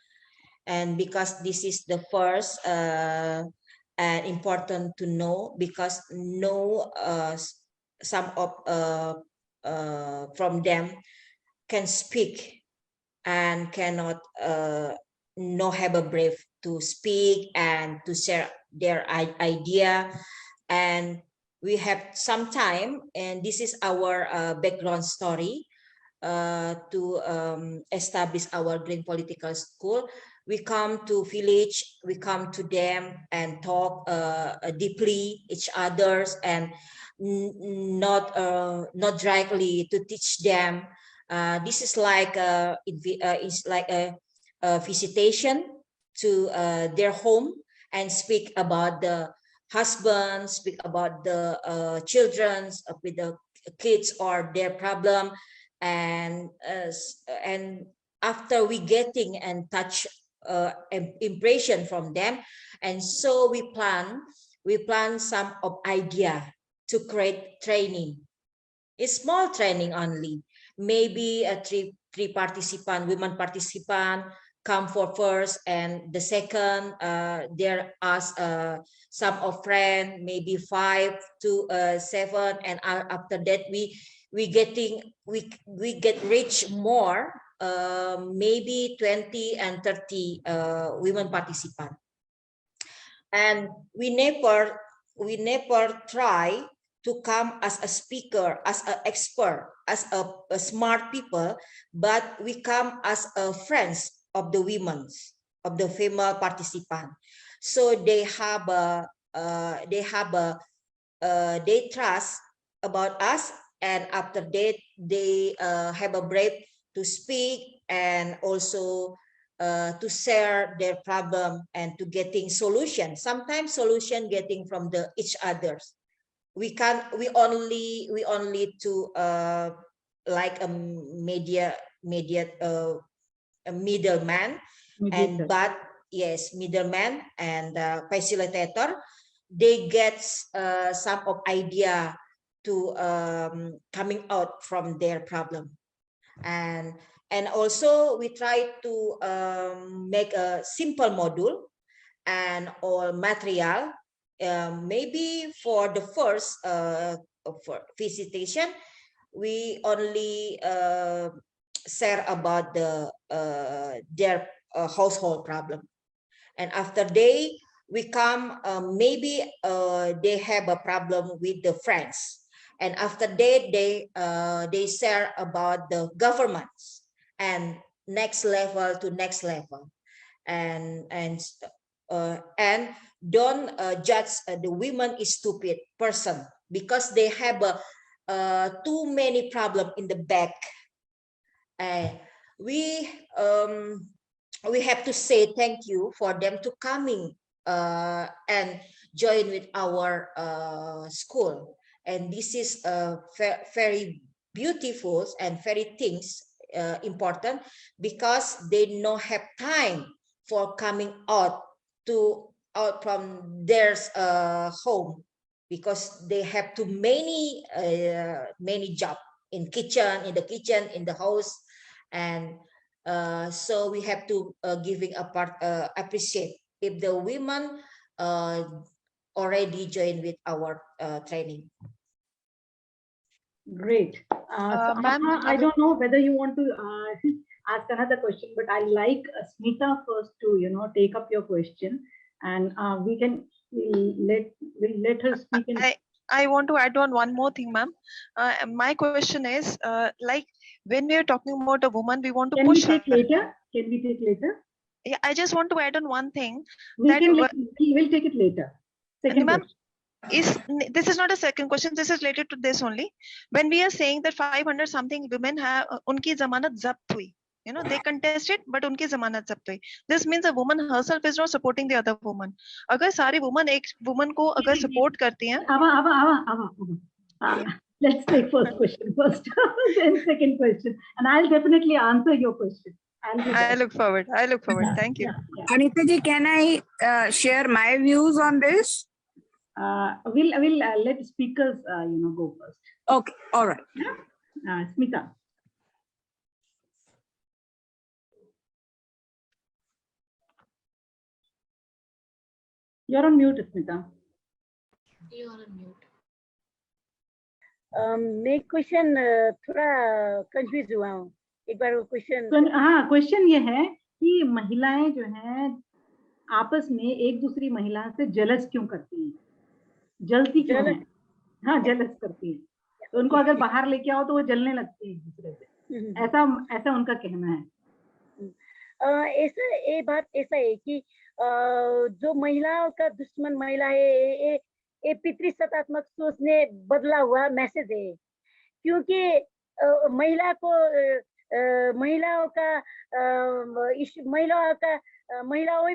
and because this is the first and important to know, because some of from them can speak and cannot no have a brave to speak and to share their idea. And we have some time, and this is our background story to establish our Green Political School. We come to village, we come to them and talk deeply each others, and not directly to teach them. This is like it's like a visitation to their home and speak about the husband, speak about the children with the kids or their problem, and after we getting and touch impression from them, and so we plan some of idea to create training. It's small training only, maybe a three women participant come for first, and the second there ask some of friend, maybe 5 to 7, and after that we get reach more, maybe 20 and 30 women participant. And we never try to come as a speaker, as an expert, as a smart people, but we come as friends of the women, of the female participant. So they trust about us, and after that they have a brave to speak and also to share their problem and to getting solution. Sometimes solution getting from each others. We only to like a middleman, and but yes, middleman and facilitator, they get some of idea to coming out from their problem. And also we try to make a simple module and all material. Maybe for the first for visitation, we only share about their household problem, and after we come, maybe they have a problem with the friends, and after that they share about the governments and next level to next level, and don't judge the women is stupid person because they have too many problem in the back. We have to say thank you for them to coming and join with our school, and this is very beautiful and very things important, because they don't have time for coming out from their home, because they have too many job in the kitchen, in the house, and so we have to giving a part appreciate if the women already joined with our training. Great. So Ma'am, I don't know whether you want to ask another question, but I like Smita first to take up your question, and we'll let her speak. I want to add on one more thing, ma'am. My question is, like when we are talking about a woman, we want to Can push we take her. later? Can we take later? Yeah, I just want to add on one thing. We'll take it later. Second ma'am, question. this is not a second question, this is related to this only. When we are saying that 500 something women have unki zamanat zabt hui, you know, they contested but unki zamanat zabt hui, this means a woman herself is not supporting the other woman. Agar sari woman ek woman ko agar support karti hain, let's take first question first, then second question, and I'll definitely answer your question. I look forward. Thank you. Anita ji, can I share my views on this? We'll let speakers go first. Okay, all right. Smita. You're on mute, Smita. You are on mute. मैं question थोड़ा confuse हुआ हूँ, एक बार वो question. हाँ, question ये है कि महिलाएं जो हैं आपस में एक दूसरी महिला से जलस क्यों करती हैं, जलती क्यों हैं? हाँ, जलस करती हैं, तो उनको अगर बाहर लेके आओ तो वो जलने लगती है एक दूसरे से, ऐसा उनका कहना है। ऐसा ये बात ऐसा है कि जो महिलाओं का दुश्मन महिला है, ये पितृसत्तात्मक सोच ने बदला हुआ मैसेज है, क्योंकि महिलाओं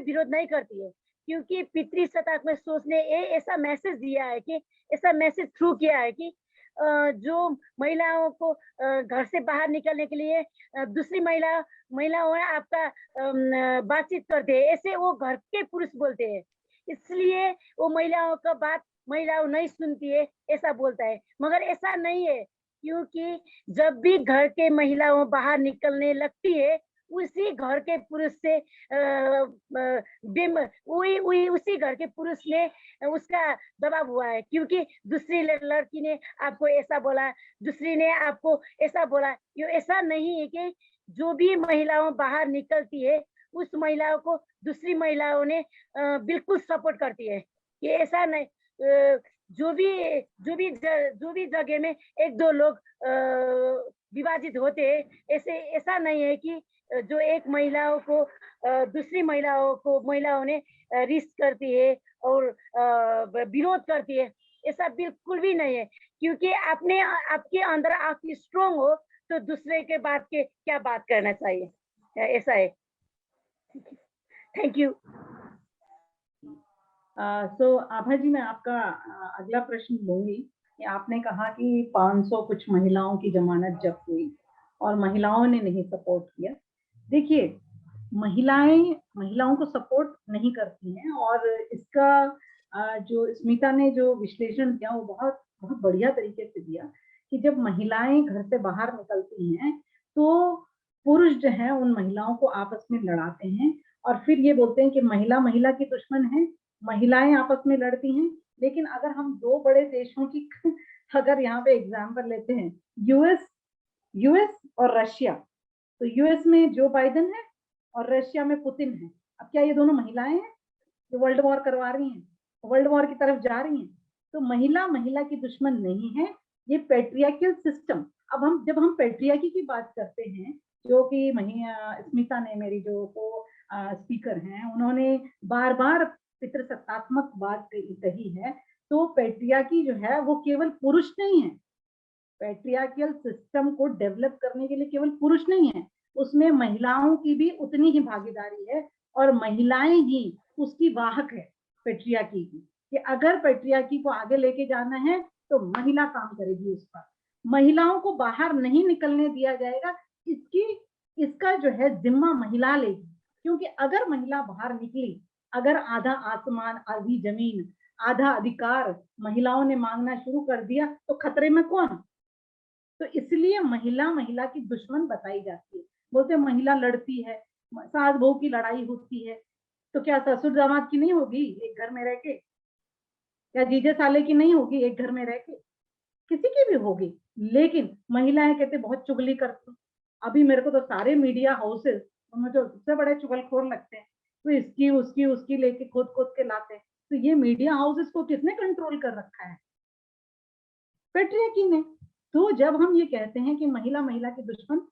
विरोध नहीं करती है, क्योंकि पितृसत्तात्मक सोच ने ऐसा मैसेज दिया है कि ऐसा मैसेज थ्रू किया है कि जो महिलाओं को घर से बाहर निकलने के लिए दूसरी महिलाओं आपका बातचीत करते हैं, ऐसे वो घर के पुरुष बोलते हैं, इसलिए वो महिलाओं का बात महिलाओं नहीं सुनती है, ऐसा बोलता है। मगर ऐसा नहीं है, क्योंकि जब भी घर के महिलाओं बाहर निकलने लगती है, उसी घर के पुरुष से उसी घर के पुरुष ने उसका दबाव हुआ है, क्योंकि दूसरी लड़की ने आपको ऐसा बोला, दूसरी ने आपको ऐसा बोला। ये ऐसा नहीं है कि जो भी महिलाओं बाहर निकलती है उस महिलाओं को दूसरी महिलाओं ने बिल्कुल सपोर्ट करती है, ये ऐसा नहीं। जो भी जगह में एक दो लोग विभाजित होते हैं, ऐसा नहीं है कि जो एक महिलाओं को दूसरी महिलाओं ने रिस्क करती है और विरोध करती है, ऐसा बिल्कुल भी नहीं है, क्योंकि आपके अंदर आप स्ट्रोंग हो तो दूसरे के बात के क्या बात करना चाहिए, ऐसा है। Thank you. आभा जी, मैं आपका अगला प्रश्न लूंगी कि आपने कहा कि 500 कुछ महिलाओं की जमानत जब्त हुई और महिलाओं ने नहीं सपोर्ट किया। देखिए, महिलाओं को सपोर्ट नहीं करती हैं, और इसका जो स्मिता ने जो विश्लेषण किया वो बहुत बहुत बढ़िया तरीके से दिया कि जब महिलाएं घर से बाहर निकलती हैं तो पुरुष जो है उन महिलाओं को आपस में लड़ाते हैं, और फिर ये बोलते हैं कि महिला की दुश्मन है, महिलाएं आपस में लड़ती हैं। लेकिन अगर हम दो बड़े देशों की अगर यहाँ पे एग्जाम्पल लेते हैं, यूएस और रशिया, तो यूएस में जो बाइडेन है और रशिया में पुतिन है। अब क्या ये दोनों महिलाएं हैं जो वर्ल्ड वॉर करवा रही हैं, वर्ल्ड वॉर की तरफ जा रही हैं? तो महिला की दुश्मन नहीं है, ये पैट्रियार्कल सिस्टम। अब जब हम पैट्रियार्की की बात करते हैं, जो कि स्मिता ने, मेरी जो स्पीकर हैं, उन्होंने बार बार पितृसत्तात्मक बात कही है, तो पैट्रियार्की जो है वो केवल पुरुष नहीं है। पैट्रियार्कल सिस्टम को डेवलप करने के लिए केवल पुरुष नहीं है, उसमें महिलाओं की भी उतनी ही भागीदारी है, और महिलाएं ही उसकी वाहक है पैट्रियार्की की, कि अगर पैट्रियार्की को आगे लेके जाना है तो महिला काम करेगी उस पर, महिलाओं को बाहर नहीं निकलने दिया जाएगा, इसका जो है जिम्मा महिला लेगी। क्योंकि अगर महिला बाहर निकली, अगर आधा आसमान, आधी जमीन, आधा अधिकार महिलाओं ने मांगना शुरू कर दिया तो खतरे में कौन? तो इसलिए महिला की दुश्मन बताई जाती है। बोलते महिला लड़ती है, सास बहू की लड़ाई होती है, तो क्या ससुर दामाद की नहीं होगी एक घर में रह के? क्या जीजे साले की नहीं होगी एक घर में रह के? किसी की भी होगी। लेकिन महिलाएं कहते बहुत चुगली करती। अभी मेरे को तो सारे मीडिया हाउसेस उनमें जो सबसे बड़े चुगलखोर लगते हैं, तो इसकी उसकी लेके खोद के लाते हैं। तो ये मीडिया हाउसेस को किसने कंट्रोल कर रखा है? पैट्रियार्की ने। तो जब हम ये कहते हैं कि महिला की दुश्मन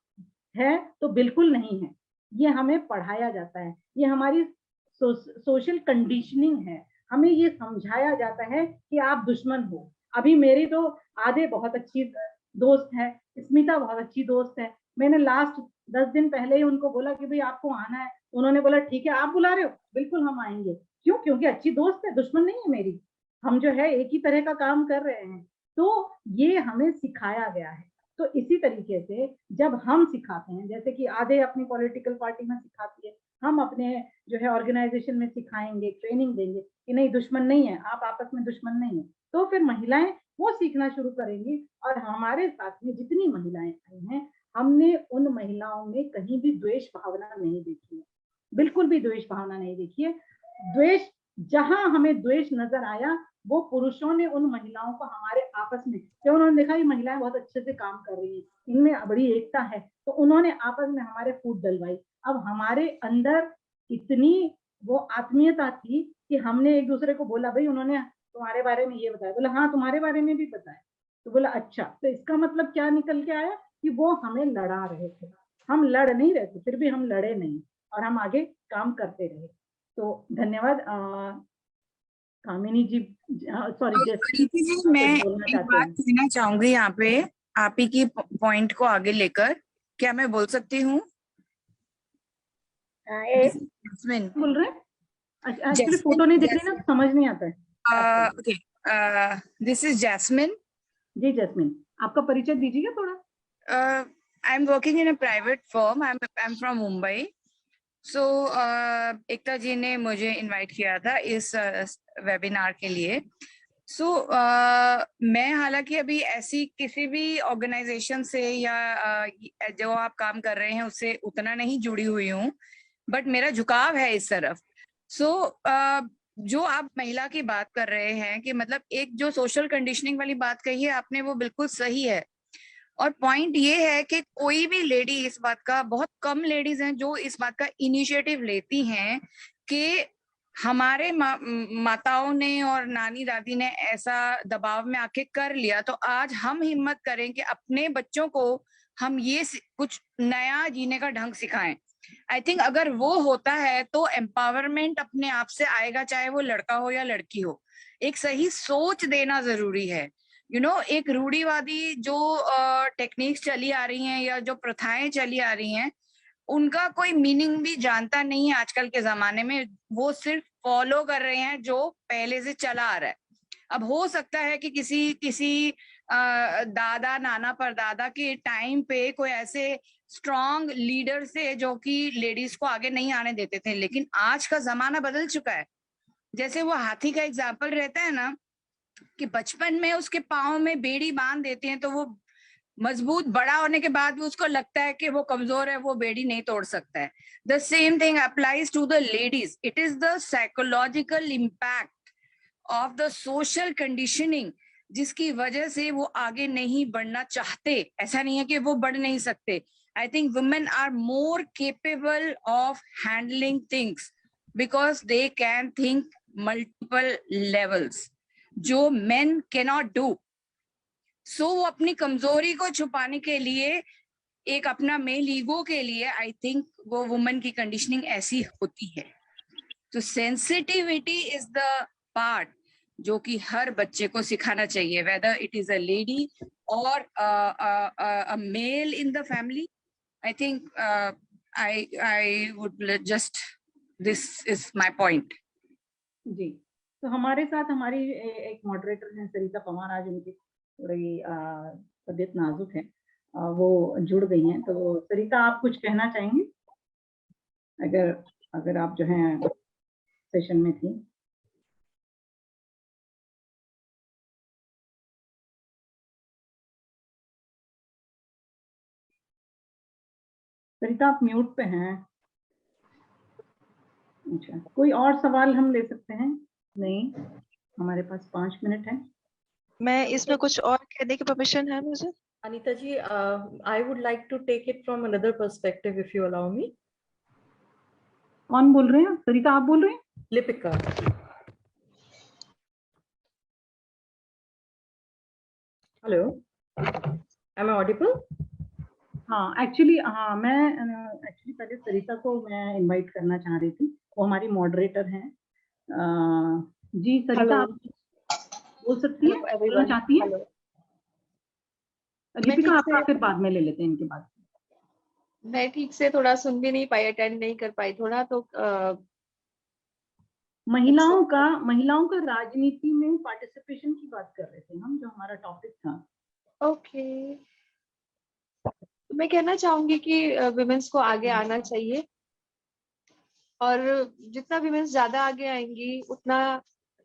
है, तो बिल्कुल नहीं है। ये हमें पढ़ाया जाता है, ये हमारी सोशल कंडीशनिंग है, हमें ये समझाया जाता है कि आप दुश्मन हो। अभी मेरी तो आधे बहुत अच्छी दोस्त है, स्मिता बहुत अच्छी दोस्त है। मैंने लास्ट 10 दिन पहले ही उनको बोला कि भाई आपको आना है, उन्होंने बोला ठीक है आप बुला रहे हो, बिल्कुल हम आएंगे। क्यों? क्योंकि अच्छी दोस्त है, दुश्मन नहीं है मेरी। हम जो है एक ही तरह का काम कर रहे हैं, तो ये हमें सिखाया गया है। तो इसी तरीके से जब हम सिखाते हैं, जैसे कि आधे अपनी पॉलिटिकल पार्टी में सिखाती है, हम अपने जो है ऑर्गेनाइजेशन में सिखाएंगे, ट्रेनिंग देंगे कि नहीं दुश्मन नहीं है, आप आपस में दुश्मन नहीं है, तो फिर महिलाएं वो सीखना शुरू करेंगी। और हमारे साथ में जितनी महिलाएं आई हैं, हमने उन महिलाओं में कहीं भी द्वेष भावना नहीं देखी है, बिल्कुल भी द्वेष भावना नहीं देखी है। द्वेष, जहां हमें द्वेष नजर आया वो पुरुषों ने उन महिलाओं को हमारे आपस में, जब उन्होंने देखा ये महिलाएं बहुत अच्छे से काम कर रही हैं, इनमें बड़ी एकता है, तो उन्होंने आपस में हमारे फूट डलवाई। अब हमारे अंदर इतनी वो आत्मीयता थी कि हमने एक दूसरे को बोला भाई उन्होंने तुम्हारे बारे में ये बताया, बोला हाँ तुम्हारे बारे में भी बताया, तो बोला अच्छा। तो इसका मतलब क्या निकल के आया कि वो हमें लड़ा रहे थे, हम लड़ नहीं रहे थे, फिर भी हम लड़े नहीं और हम आगे काम करते रहे। तो धन्यवाद। कामिनी जी, सॉरी प्रीति जी, मैं एक बात कहना चाहूंगी यहाँ पे, आप ही की पॉइंट को आगे लेकर, क्या मैं बोल सकती हूँ? जैस्मिन बोल रहे हैं? एक्चुअली फोटो नहीं दिख रही ना, समझ नहीं आता है। Okay, this is Jasmine. Ji Jasmine, आपका परिचय दीजिएगा थोड़ा। I am working in a private firm, I am from Mumbai. So Ekta ji ने मुझे इनवाइट किया था इस वेबिनार के लिए। सो मैं हालांकि अभी ऐसी किसी भी ऑर्गेनाइजेशन से या जो आप काम कर रहे हैं उससे उतना नहीं जुड़ी हुई हूँ, बट मेरा झुकाव है इस तरफ। सो जो आप महिला की बात कर रहे हैं कि मतलब एक जो सोशल कंडीशनिंग वाली बात कही है आपने, वो बिल्कुल सही है। और पॉइंट ये है कि कोई भी लेडी इस बात का, बहुत कम लेडीज हैं जो इस बात का इनिशिएटिव लेती हैं कि हमारे माताओं ने और नानी दादी ने ऐसा दबाव में आके कर लिया, तो आज हम हिम्मत करें कि अपने बच्चों को हम ये कुछ नया जीने का ढंग सिखाएं। आई थिंक अगर वो होता है तो एम्पावरमेंट अपने आप से आएगा, चाहे वो लड़का हो या लड़की हो। एक सही सोच देना जरूरी है। एक रूढ़िवादी जो टेक्निक्स चली आ रही हैं या जो प्रथाएं चली आ रही हैं, उनका कोई मीनिंग भी जानता नहीं है आजकल के जमाने में। वो सिर्फ फॉलो कर रहे हैं जो पहले से चला आ रहा है। अब हो सकता है कि किसी दादा नाना परदादा के टाइम पे कोई ऐसे स्ट्रॉन्ग लीडर से जो कि लेडीज को आगे नहीं आने देते थे, लेकिन आज का जमाना बदल चुका है। जैसे वो हाथी का एग्जाम्पल रहता है ना, कि बचपन में उसके पाँव में बेड़ी बांध देते हैं तो वो मजबूत, बड़ा होने के बाद भी उसको लगता है कि वो कमजोर है, वो बेड़ी नहीं तोड़ सकता है। The same thing applies to the ladies. It is the psychological impact of the social conditioning जिसकी वजह से वो आगे नहीं बढ़ना चाहते। ऐसा नहीं है कि वो बढ़ नहीं सकते। I think women are more capable of handling things because they can think multiple levels जो मेन कैनॉट डू। सो वो अपनी कमजोरी को छुपाने के लिए, एक अपना मेल ईगो के लिए, आई थिंक वो वुमेन की कंडीशनिंग ऐसी होती है। तो सेंसिटिविटी इज द पार्ट जो कि हर बच्चे को सिखाना चाहिए, whether it is a lady और a male in the family. I think I would just, this is my point. जी, तो हमारे साथ हमारी एक मॉडरेटर हैं सरिता पवार, आज उनकी थोड़ी तबीयत नाजुक है, वो जुड़ गई हैं। तो सरिता आप कुछ कहना चाहेंगे अगर आप जो हैं सेशन में थी? सरिता आप म्यूट पे हैं। अच्छा, कोई और सवाल हम ले सकते हैं? नहीं, हमारे पास 5 मिनट है। मैं इसमें कुछ और कहने की परमिशन है मुझे? Anita ji, I would like to take it from another perspective if you allow me. कौन बोल रहे हैं? सरिता आप बोल रहे हैं? Lipika. Hello, am I audible? हाँ एक्चुअली मैं पहले सरिता को मैं इनवाइट करना चाह रही थी, वो हमारी मॉडरेटर हैं। जी सरिता, Hello. आप बोल सकती हैं, Hello बोलना everyone. चाहती हैं? Hello. लिपिका, ठीक आपका से- फिर बाद में ले लेते हैं इनके बाद। मैं ठीक से थोड़ा सुन भी नहीं पाई, अटेंड नहीं कर पाई थोड़ा, तो महिलाओं का राजनीति में पार्टिसिपेशन की बात कर रहे थे हम, जो हमारा टॉपिक था। ओके। मैं कहना चाहूंगी कि विमेंस को आगे आना चाहिए, और जितना विमेंस ज्यादा आगे आएंगी उतना,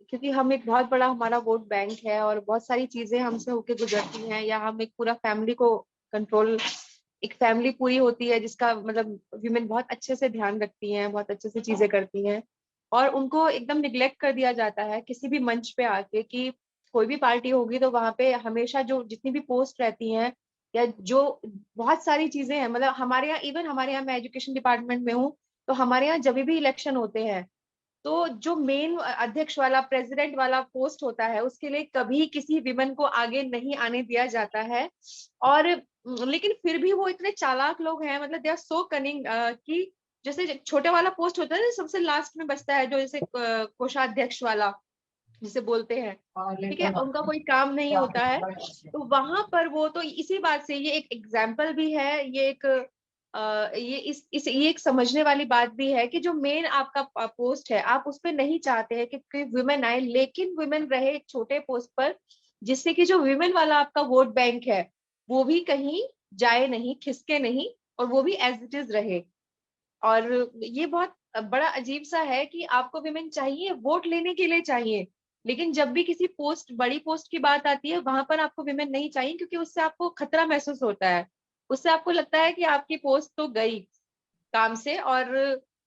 क्योंकि हम एक बहुत बड़ा हमारा वोट बैंक है और बहुत सारी चीजें हमसे होके गुजरती हैं, या हम एक पूरा फैमिली को कंट्रोल, एक फैमिली पूरी होती है जिसका मतलब विमेन बहुत अच्छे से ध्यान रखती हैं, बहुत अच्छे से चीजें करती हैं, और उनको एकदम निग्लेक्ट कर दिया जाता है किसी भी मंच पे आके, कि कोई भी पार्टी होगी तो वहां पे हमेशा जो जितनी भी पोस्ट रहती हैं या जो बहुत सारी चीजें हैं, मतलब हमारे यहाँ, इवन हमारे यहाँ मैं एजुकेशन डिपार्टमेंट में हूँ, तो हमारे यहाँ जब भी इलेक्शन होते हैं तो जो मेन अध्यक्ष वाला, प्रेसिडेंट वाला पोस्ट होता है, उसके लिए कभी किसी विमेन को आगे नहीं आने दिया जाता है। और लेकिन फिर भी वो इतने चालाक लोग हैं, मतलब दे आर सो कनिंग, कि जैसे छोटे वाला पोस्ट होता है ना, सबसे लास्ट में बचता है, जो जैसे कोषाध्यक्ष वाला जिसे बोलते हैं, ठीक है, उनका कोई काम नहीं होता है, तो वहां पर वो, तो इसी बात से ये एक एग्जाम्पल भी है, ये एक ये एक समझने वाली बात भी है कि जो मेन आपका पोस्ट है, आप उस पर नहीं चाहते हैं कि वुमेन आए, लेकिन वुमेन रहे एक छोटे पोस्ट पर, जिससे कि जो वुमेन वाला आपका वोट बैंक है वो भी कहीं जाए नहीं, खिसके नहीं, और वो भी एज इट इज रहे। और ये बहुत बड़ा अजीब सा है कि आपको विमेन चाहिए, वोट लेने के लिए चाहिए, लेकिन जब भी किसी पोस्ट, बड़ी पोस्ट की बात आती है, वहां पर आपको विमेन नहीं चाहिए, क्योंकि उससे आपको खतरा महसूस होता है, उससे आपको लगता है कि आपकी पोस्ट तो गई काम से, और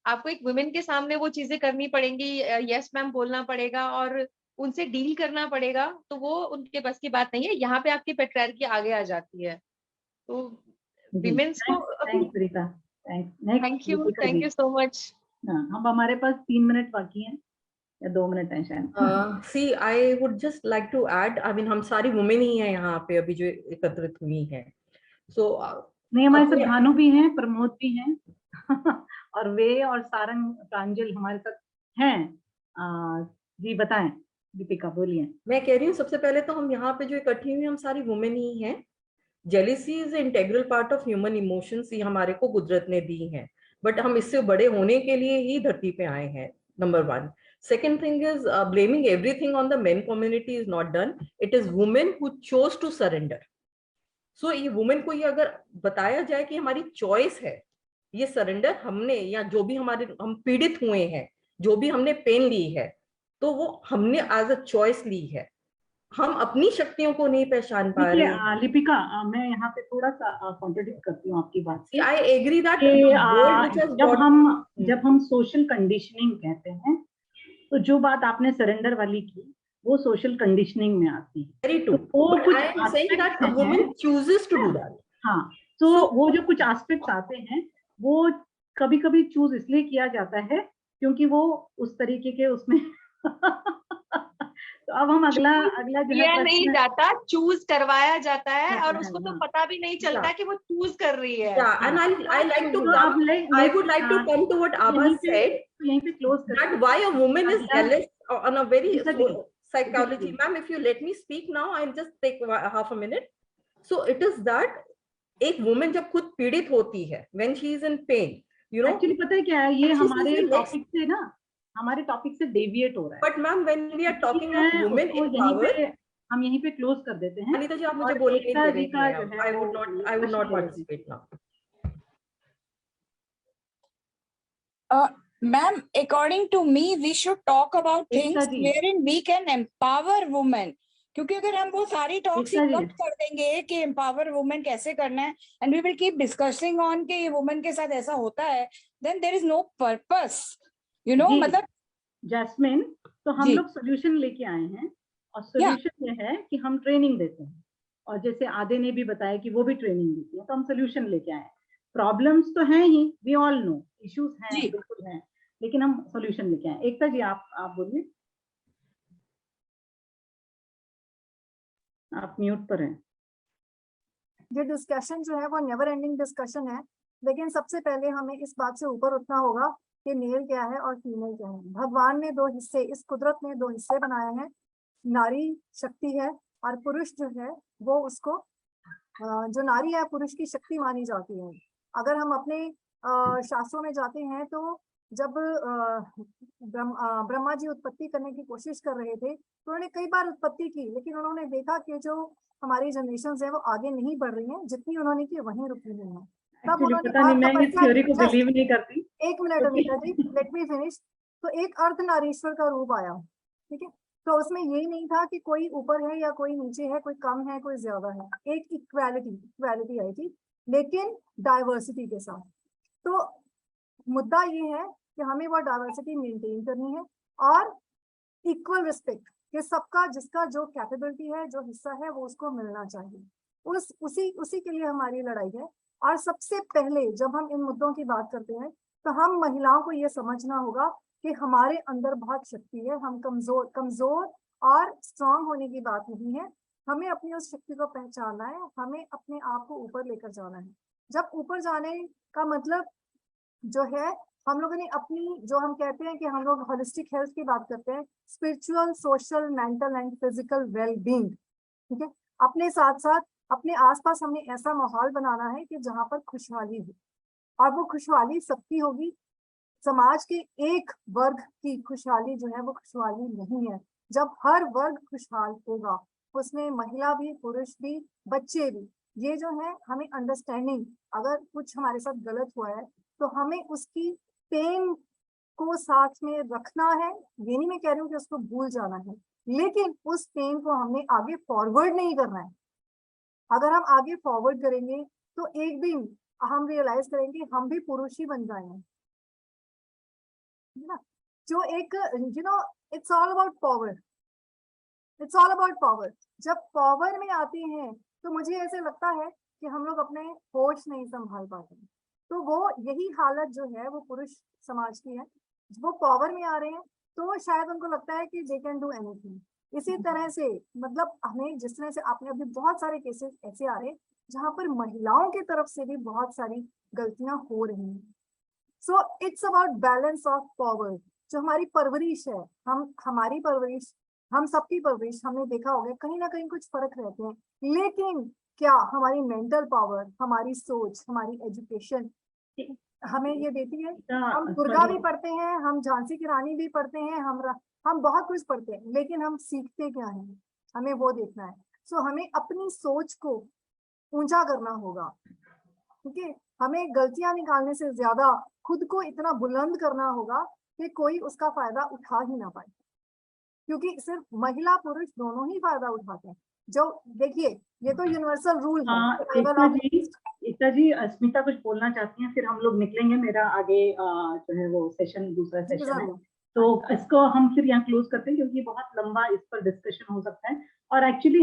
आपको एक वुमेन के सामने वो चीजें करनी पड़ेंगी, यस मैम बोलना पड़ेगा और उनसे डील करना पड़ेगा, तो वो उनके बस की बात नहीं है। यहाँ पे आपकी पेट्रियार्की आगे आ जाती है, तो विमेन्स को thanks Sarita, thanks. Thank you so much. अब हमारे पास 3 मिनट बाकी हैं या 2 मिनट हैं शायद। See, I would just like to add, I mean, हम सारी वुमेन ही हैं यहाँ पे अभी जो एकत्रित हुई हैं, so नहीं, हमारे साथ अपने- भानु भी हैं, प्रमोद भी हैं और वे और सारंग प्रांजल हमारे साथ हैं। जी बताएं दीपिका, बोलिए। मैं कह रही हूँ सबसे पहले तो हम यहाँ पे जो इकट्ठी हुई हम सारी वुमेन ही हैं। Jealousy is integral part of human emotions, ये हमारे को कुदरत ने दी है, बट हम इससे बड़े होने के लिए ही धरती पे आए हैं, number 1। Second thing is blaming everything on the men community is not done. It is women who chose to surrender. So ये women को ये अगर बताया जाए कि हमारी चॉइस है, ये सरेंडर हमने, या जो भी हम पीड़ित हुए हैं, जो भी हमने पेन ली है, तो वो हमने एज अ चॉइस ली है, हम अपनी शक्तियों को नहीं पहचान पा रहे हैं। लिपिका, मैं यहाँ पे थोड़ा सा कॉन्ट्रडिक्ट करती हूँ आपकी बात से। I agree that जब हम सोशल कंडीशनिंग कहते हैं, तो जो बात आपने सरेंडर वाली की, वो सोशल कंडीशनिंग में आती है। Very true. वो But कुछ I am saying that a aspects woman हैं, chooses to do that. हाँ, तो वो जो कुछ एस्पेक्ट्स आते हैं, वो कभी कभी चूज इसलिए किया जाता है क्योंकि वो उस तरीके के उसमें तो अब हम अगला जो है किया नहीं जाता, चूज करवाया जाता है, और उसको तो हाँ। पता भी नहीं चलता कि वो चूज कर रही है। Yeah, and I like to I would like to come to what Abha said, यहीं पे close that why a woman is jealous on a very Disagree. psychology. Ma'am, if you let me speak now, I'll just take half a minute. So it is that एक woman जब खुद पीड़ित होती है, when she is in pain, you know, actually पता है क्या है, ये she's हमारे the next- टॉपिक से ना, हमारे टॉपिक से डेविएट हो रहा है। but ma'am, when we are talking of women in power, हम यहीं पे क्लोज कर देते हैं। अनीता जी आप मुझे और बोलने एकता नहीं जी दे का रही जो हैं, है I would not participate now. Ma'am, according to me, we should talk about things Ekta ji. wherein we can empower women. क्योंकि अगर हम वो सारी टॉक्स एकता जी। कट कर देंगे कि एम्पावर वुमेन कैसे करना है, and we will keep discussing on कि ये वुमेन के साथ ऐसा होता है, then there is no purpose, you know, जी। मतलब जैस्मिन, तो हम जी। लोग सोल्यूशन लेके आए हैं, और सोल्यूशन ये है कि हम ट्रेनिंग देते हैं, और जैसे आधे ने भी बताया कि वो भी ट्रेनिंग देती है, तो हम सोल्यूशन लेके आए हैं। प्रॉब्लम्स तो हैं ही, वी ऑल नो, इश्यूज हैं, जी। बिल्कुल हैं, लेकिन हम सोल्यूशन लेके आए। एकता जी आप बोलिए, आप म्यूट पर हैं। ये डिस्कशन जो है वो नेवर एंडिंग डिस्कशन है, लेकिन सबसे पहले हमें इस बात से ऊपर उठना होगा कि मेल क्या है और फीमेल क्या है। भगवान ने दो हिस्से, इस कुदरत ने दो हिस्से बनाए हैं, नारी शक्ति है और पुरुष जो है वो उसको जो नारी है पुरुष की शक्ति मानी जाती है। अगर हम अपने शास्त्रों में जाते हैं तो जब ब्रह्मा जी उत्पत्ति करने की कोशिश कर रहे थे तो उन्होंने कई बार उत्पत्ति की, लेकिन उन्होंने देखा कि जो हमारी जनरेशन है वो आगे नहीं बढ़ रही हैं, जितनी उन्होंने की वहीं रुकी हुई है। तब एक्चुअली उन्होंने पता नहीं, मैं इस थ्योरी को बिलीव नहीं करती। एक मिनट अनीता जी, लेट मी फिनिश। तो एक अर्धनारीश्वर का रूप आया, ठीक है, तो उसमें यही नहीं था कि कोई ऊपर है या कोई नीचे है, कोई कम है कोई ज्यादा है, एक इक्वालिटी आई थी, लेकिन डाइवर्सिटी के साथ। तो मुद्दा ये है कि हमें वो डाइवर्सिटी मेंटेन करनी है और इक्वल रिस्पेक्ट कि सबका जिसका जो कैपेबिलिटी है, जो हिस्सा है वो उसको मिलना चाहिए। उसी के लिए हमारी लड़ाई है। और सबसे पहले जब हम इन मुद्दों की बात करते हैं तो हम महिलाओं को ये समझना होगा कि हमारे अंदर बहुत शक्ति है, हम कमजोर और स्ट्रांग होने की बात नहीं है, हमें अपनी उस शक्ति को पहचानना है, हमें अपने आप को ऊपर लेकर जाना है। जब ऊपर जाने का मतलब जो है, हम लोगों ने अपनी, जो हम कहते हैं कि हम लोग होलिस्टिक हेल्थ की बात करते हैं, spiritual, social, mental and physical wellbeing, ठीक है, अपने साथ साथ अपने आसपास हमें ऐसा माहौल बनाना है कि जहाँ पर खुशहाली हो, और वो खुशहाली सबकी होगी। समाज के एक वर्ग की खुशहाली जो है वो खुशहाली नहीं है। जब हर वर्ग खुशहाल होगा, उसमें महिला भी, पुरुष भी, बच्चे भी, ये जो है हमें अंडरस्टैंडिंग, अगर कुछ हमारे साथ गलत हुआ है तो हमें उसकी पेन को साथ में रखना है। ये नहीं मैं कह रही हूँ कि उसको भूल जाना है, लेकिन उस पेन को हमने आगे फॉरवर्ड नहीं करना है। अगर हम आगे फॉरवर्ड करेंगे तो एक दिन हम रियलाइज करेंगे हम भी पुरुष ही बन जाएंगे, है ना। जो एक it's all about power, it's all about power. जब पावर में आते हैं तो मुझे ऐसे लगता है कि हम लोग अपने होश नहीं संभाल पाते, तो वो यही हालत जो है वो पुरुष समाज की है। वो पावर में आ रहे हैं तो शायद उनको लगता है कि दे कैन डू एनीथिंग। इसी तरह से मतलब हमें जिस तरह से आपने अभी बहुत सारे केसेस ऐसे आ रहे हैं जहां पर महिलाओं की तरफ से भी बहुत सारी गलतियां हो रही हैं। So it's about balance of power. जो हमारी परवरिश है, हमारी परवरिश, हम सबकी परवरिश, हमने देखा होगा कहीं ना कहीं कुछ फर्क रहते हैं, लेकिन क्या हमारी मेंटल पावर, हमारी सोच, हमारी एजुकेशन हमें ये देती है। हम दुर्गा भी पढ़ते हैं, हम झांसी की रानी भी पढ़ते हैं, हम बहुत कुछ पढ़ते हैं, लेकिन हम सीखते क्या हैं, हमें वो देखना है। सो हमें अपनी सोच को ऊंचा करना होगा, ठीक है। हमें गलतियां निकालने से ज्यादा खुद को इतना बुलंद करना होगा कि कोई उसका फायदा उठा ही ना पाए, क्योंकि सिर्फ महिला पुरुष दोनों ही फायदा उठाते हैं। जो देखिए, ये तो यूनिवर्सल रूल है। एकता जी, अस्मिता कुछ बोलना चाहती हैं, फिर हम लोग निकलेंगे। मेरा आगे जो है वो सेशन, दूसरा सेशन है, तो इसको हम फिर यहाँ क्लोज करते हैं क्योंकि बहुत लंबा इस पर डिस्कशन हो सकता है। और एक्चुअली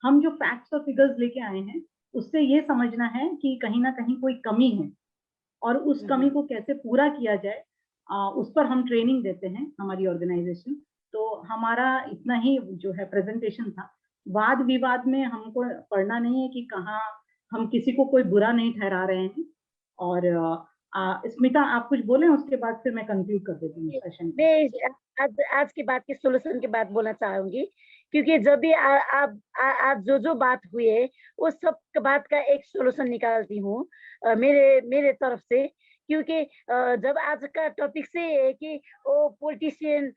हम जो फैक्ट्स और फिगर्स लेके आए हैं उससे ये समझना है कि कहीं ना कहीं कोई कमी है और उस कमी को कैसे पूरा किया जाए, उस पर हम ट्रेनिंग देते हैं, हमारी ऑर्गेनाइजेशन। तो हमारा इतना ही जो है प्रेजेंटेशन था। वाद विवाद में हमको पढ़ना नहीं है कि कहाँ हम किसी को कोई बुरा नहीं ठहरा रहे हैं। और स्मिता, आप कुछ बोलें, उसके बाद फिर मैं कंक्लूड कर देती हूँ सेशन। मैं आज की बात के सोल्यूशन की बात बोलना चाहूंगी, क्योंकि जब भी आज जो बात हुई है उस सब बात का एक सोल्यूशन निकालती हूँ मेरे तरफ से। क्योंकि जब आज का टॉपिक से है कि वो पॉलिटिशियन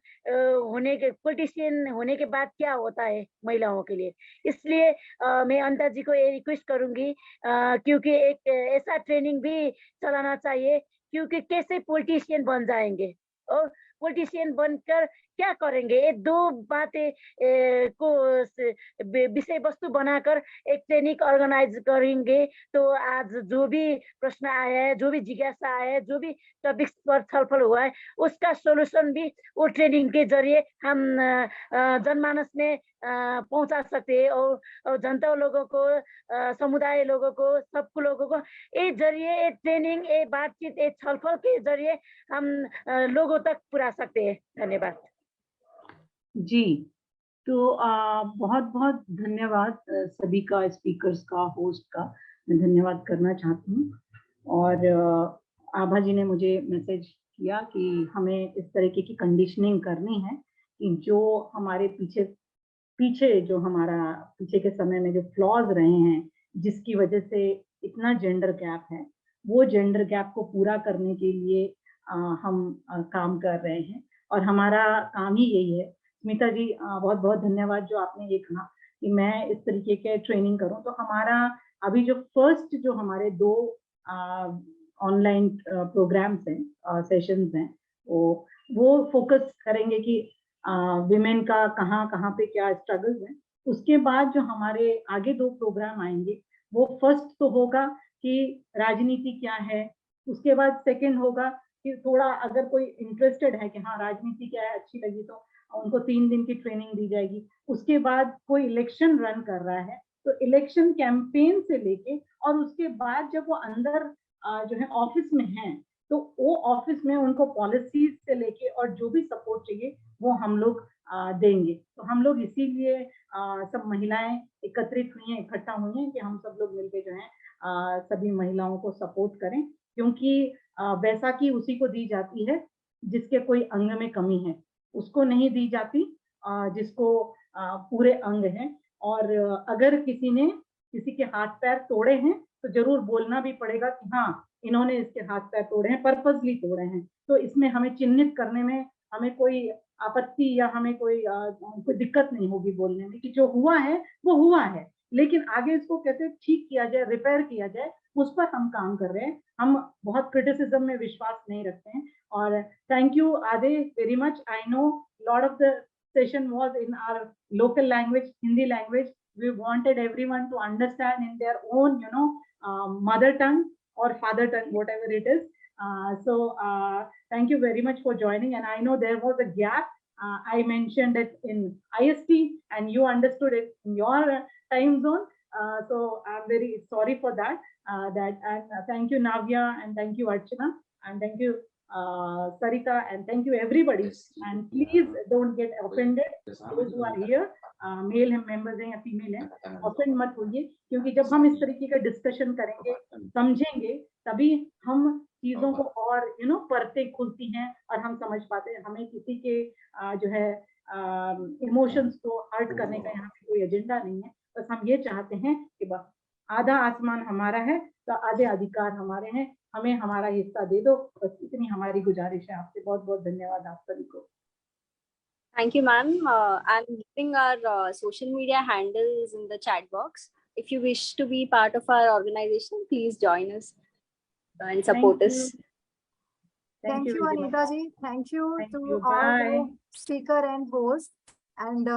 होने के बाद क्या होता है महिलाओं के लिए, इसलिए मैं अनिता जी को ये रिक्वेस्ट करूंगी, क्योंकि एक ऐसा ट्रेनिंग भी चलाना चाहिए, क्योंकि कैसे पॉलिटिशियन बन जाएंगे और पॉलिटिशियन बनकर क्या करेंगे, ये दो बातें को विषय वस्तु बनाकर एक ट्रेनिंग ऑर्गेनाइज करेंगे तो आज जो भी प्रश्न आया है, जो भी जिज्ञासा आया है, जो भी टॉपिक्स पर छलफल हुआ है, उसका सॉल्यूशन भी वो ट्रेनिंग के जरिए हम जनमानस में पहुंचा सकते हैं। और जनता लोगों को, समुदाय लोगों को, सबको लोगों को ये जरिए ट्रेनिंग, ये बातचीत, ये छलफल के जरिए हम लोगों तक पुरा सकते हैं। धन्यवाद जी। तो बहुत बहुत धन्यवाद सभी का, स्पीकर्स का, होस्ट का मैं धन्यवाद करना चाहती हूँ। और आभा जी ने मुझे मैसेज किया कि हमें इस तरीके की कंडीशनिंग करनी है कि जो हमारे पीछे जो हमारा पीछे के समय में जो फ्लॉज रहे हैं, जिसकी वजह से इतना जेंडर गैप है, वो जेंडर गैप को पूरा करने के लिए हम काम कर रहे हैं और हमारा काम ही यही है। स्मिता जी, बहुत बहुत धन्यवाद जो आपने ये कहा कि मैं इस तरीके के ट्रेनिंग करूं। तो हमारा अभी जो फर्स्ट जो हमारे 2 ऑनलाइन प्रोग्राम्स हैं, सेशंस हैं, वो फोकस करेंगे कि विमेन का कहाँ पे क्या स्ट्रगल्स हैं। उसके बाद जो हमारे आगे 2 प्रोग्राम आएंगे, वो फर्स्ट तो होगा कि राजनीति क्या है, उसके बाद सेकंड होगा कि थोड़ा अगर कोई इंटरेस्टेड है कि हाँ राजनीति क्या है, अच्छी लगी तो उनको 3 दिन की ट्रेनिंग दी जाएगी। उसके बाद कोई इलेक्शन रन कर रहा है तो इलेक्शन कैंपेन से लेके और उसके बाद जब वो अंदर जो है ऑफिस में हैं तो वो ऑफिस में उनको पॉलिसीज से लेके और जो भी सपोर्ट चाहिए वो हम लोग देंगे। तो हम लोग इसीलिए सब महिलाएं एकत्रित हुई हैं, इकट्ठा हुई हैं कि हम सब लोग मिलके जो है सभी महिलाओं को सपोर्ट करें, क्योंकि बैसाखी उसी को दी जाती है जिसके कोई अंग में कमी है, उसको नहीं दी जाती जिसको पूरे अंग हैं। और अगर किसी के हाथ पैर तोड़े हैं तो जरूर बोलना भी पड़ेगा कि हाँ इन्होंने इसके हाथ पैर तोड़े हैं, पर्पसली तोड़े हैं। तो इसमें हमें चिन्हित करने में हमें कोई आपत्ति या हमें कोई दिक्कत नहीं होगी बोलने में कि जो हुआ है वो हुआ है, लेकिन आगे इसको कैसे ठीक किया जाए, रिपेयर किया जाए, उस पर हम काम कर रहे हैं। हम बहुत क्रिटिसिज्म में विश्वास नहीं रखते हैं। और थैंक यू आदे very much. I know lot of the session was in our local language, Hindi language. We wanted everyone to understand in their own, mother tongue or father tongue, whatever it is. So thank you very much for joining. And I know there was a gap. I mentioned it in IST and you understood it in your time zone. So I'm very sorry for that. And thank you Navya, and thank you Archana, and thank you Sarika, and thank you everybody. And please don't get offended, those who are here, male members हैं या female हैं, offend मत होइए, क्योंकि जब हम इस तरीके का डिस्कशन करेंगे, समझेंगे, तभी हम चीजों को और परतें खुलती हैं और हम समझ पाते हैं। हमें किसी के जो है इमोशंस को हर्ट करने का यहाँ पे कोई एजेंडा नहीं है। बस हम ये चाहते हैं कि बस आधा आसमान हमारा है तो आधे अधिकार हमारे हैं, हमें हमारा हिस्सा दे दो, बस इतनी हमारी गुजारिश है आपसे। बहुत बहुत धन्यवाद आप सभी को। Thank you, ma'am. I'm leaving our social media handles in the chat box. If you wish to be part of our organization, please join us and support us. Thank you, Anita ji. Thank you to all the speaker and host. And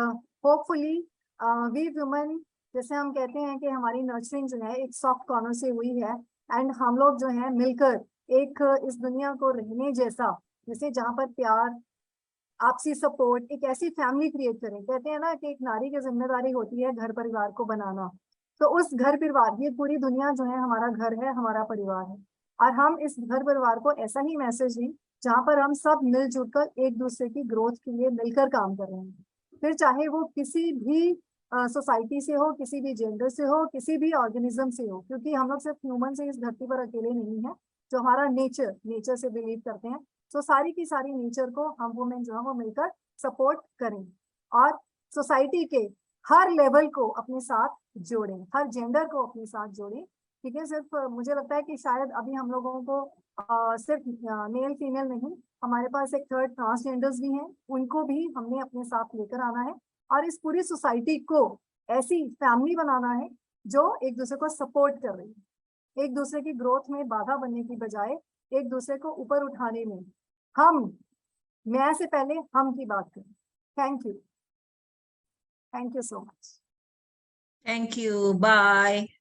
hopefully, we women, जैसे हम कहते हैं कि हमारी nurturing जो है एक soft corner से हुई है, एंड हम लोग जो है मिलकर एक इस दुनिया को रहने जैसा, जैसे जहाँ पर प्यार, आपसी सपोर्ट, एक ऐसी फैमिली क्रिएट करें। कहते हैं ना कि एक नारी की जिम्मेदारी होती है घर परिवार को बनाना, तो उस घर परिवार, ये पूरी दुनिया जो है हमारा घर है, हमारा परिवार है, और हम इस घर परिवार को ऐसा ही मैसेज दें जहाँ पर हम सब मिलजुल कर एक दूसरे की ग्रोथ के लिए मिलकर काम कर रहे हैं। फिर चाहे वो किसी भी सोसाइटी से हो, किसी भी जेंडर से हो, किसी भी ऑर्गेनिज्म से हो, क्योंकि हम लोग सिर्फ ह्यूमन से इस धरती पर अकेले नहीं है, जो हमारा नेचर से बिलीव करते हैं। तो सारी की सारी नेचर को हम वुमेन जो है वो मिलकर सपोर्ट करें और सोसाइटी के हर लेवल को अपने साथ जोड़ें, हर जेंडर को अपने साथ जोड़ें। ठीक है, सिर्फ मुझे लगता है कि शायद अभी हम लोगों को सिर्फ मेल फीमेल नहीं, हमारे पास एक थर्ड ट्रांसजेंडर्स भी हैं, उनको भी हमने अपने साथ लेकर आना है और इस पूरी सोसाइटी को ऐसी फैमिली बनाना है जो एक दूसरे को सपोर्ट कर रही है, एक दूसरे की ग्रोथ में बाधा बनने की बजाय एक दूसरे को ऊपर उठाने में मैं से पहले हम की बात करें। Thank you so much. Thank you. Bye.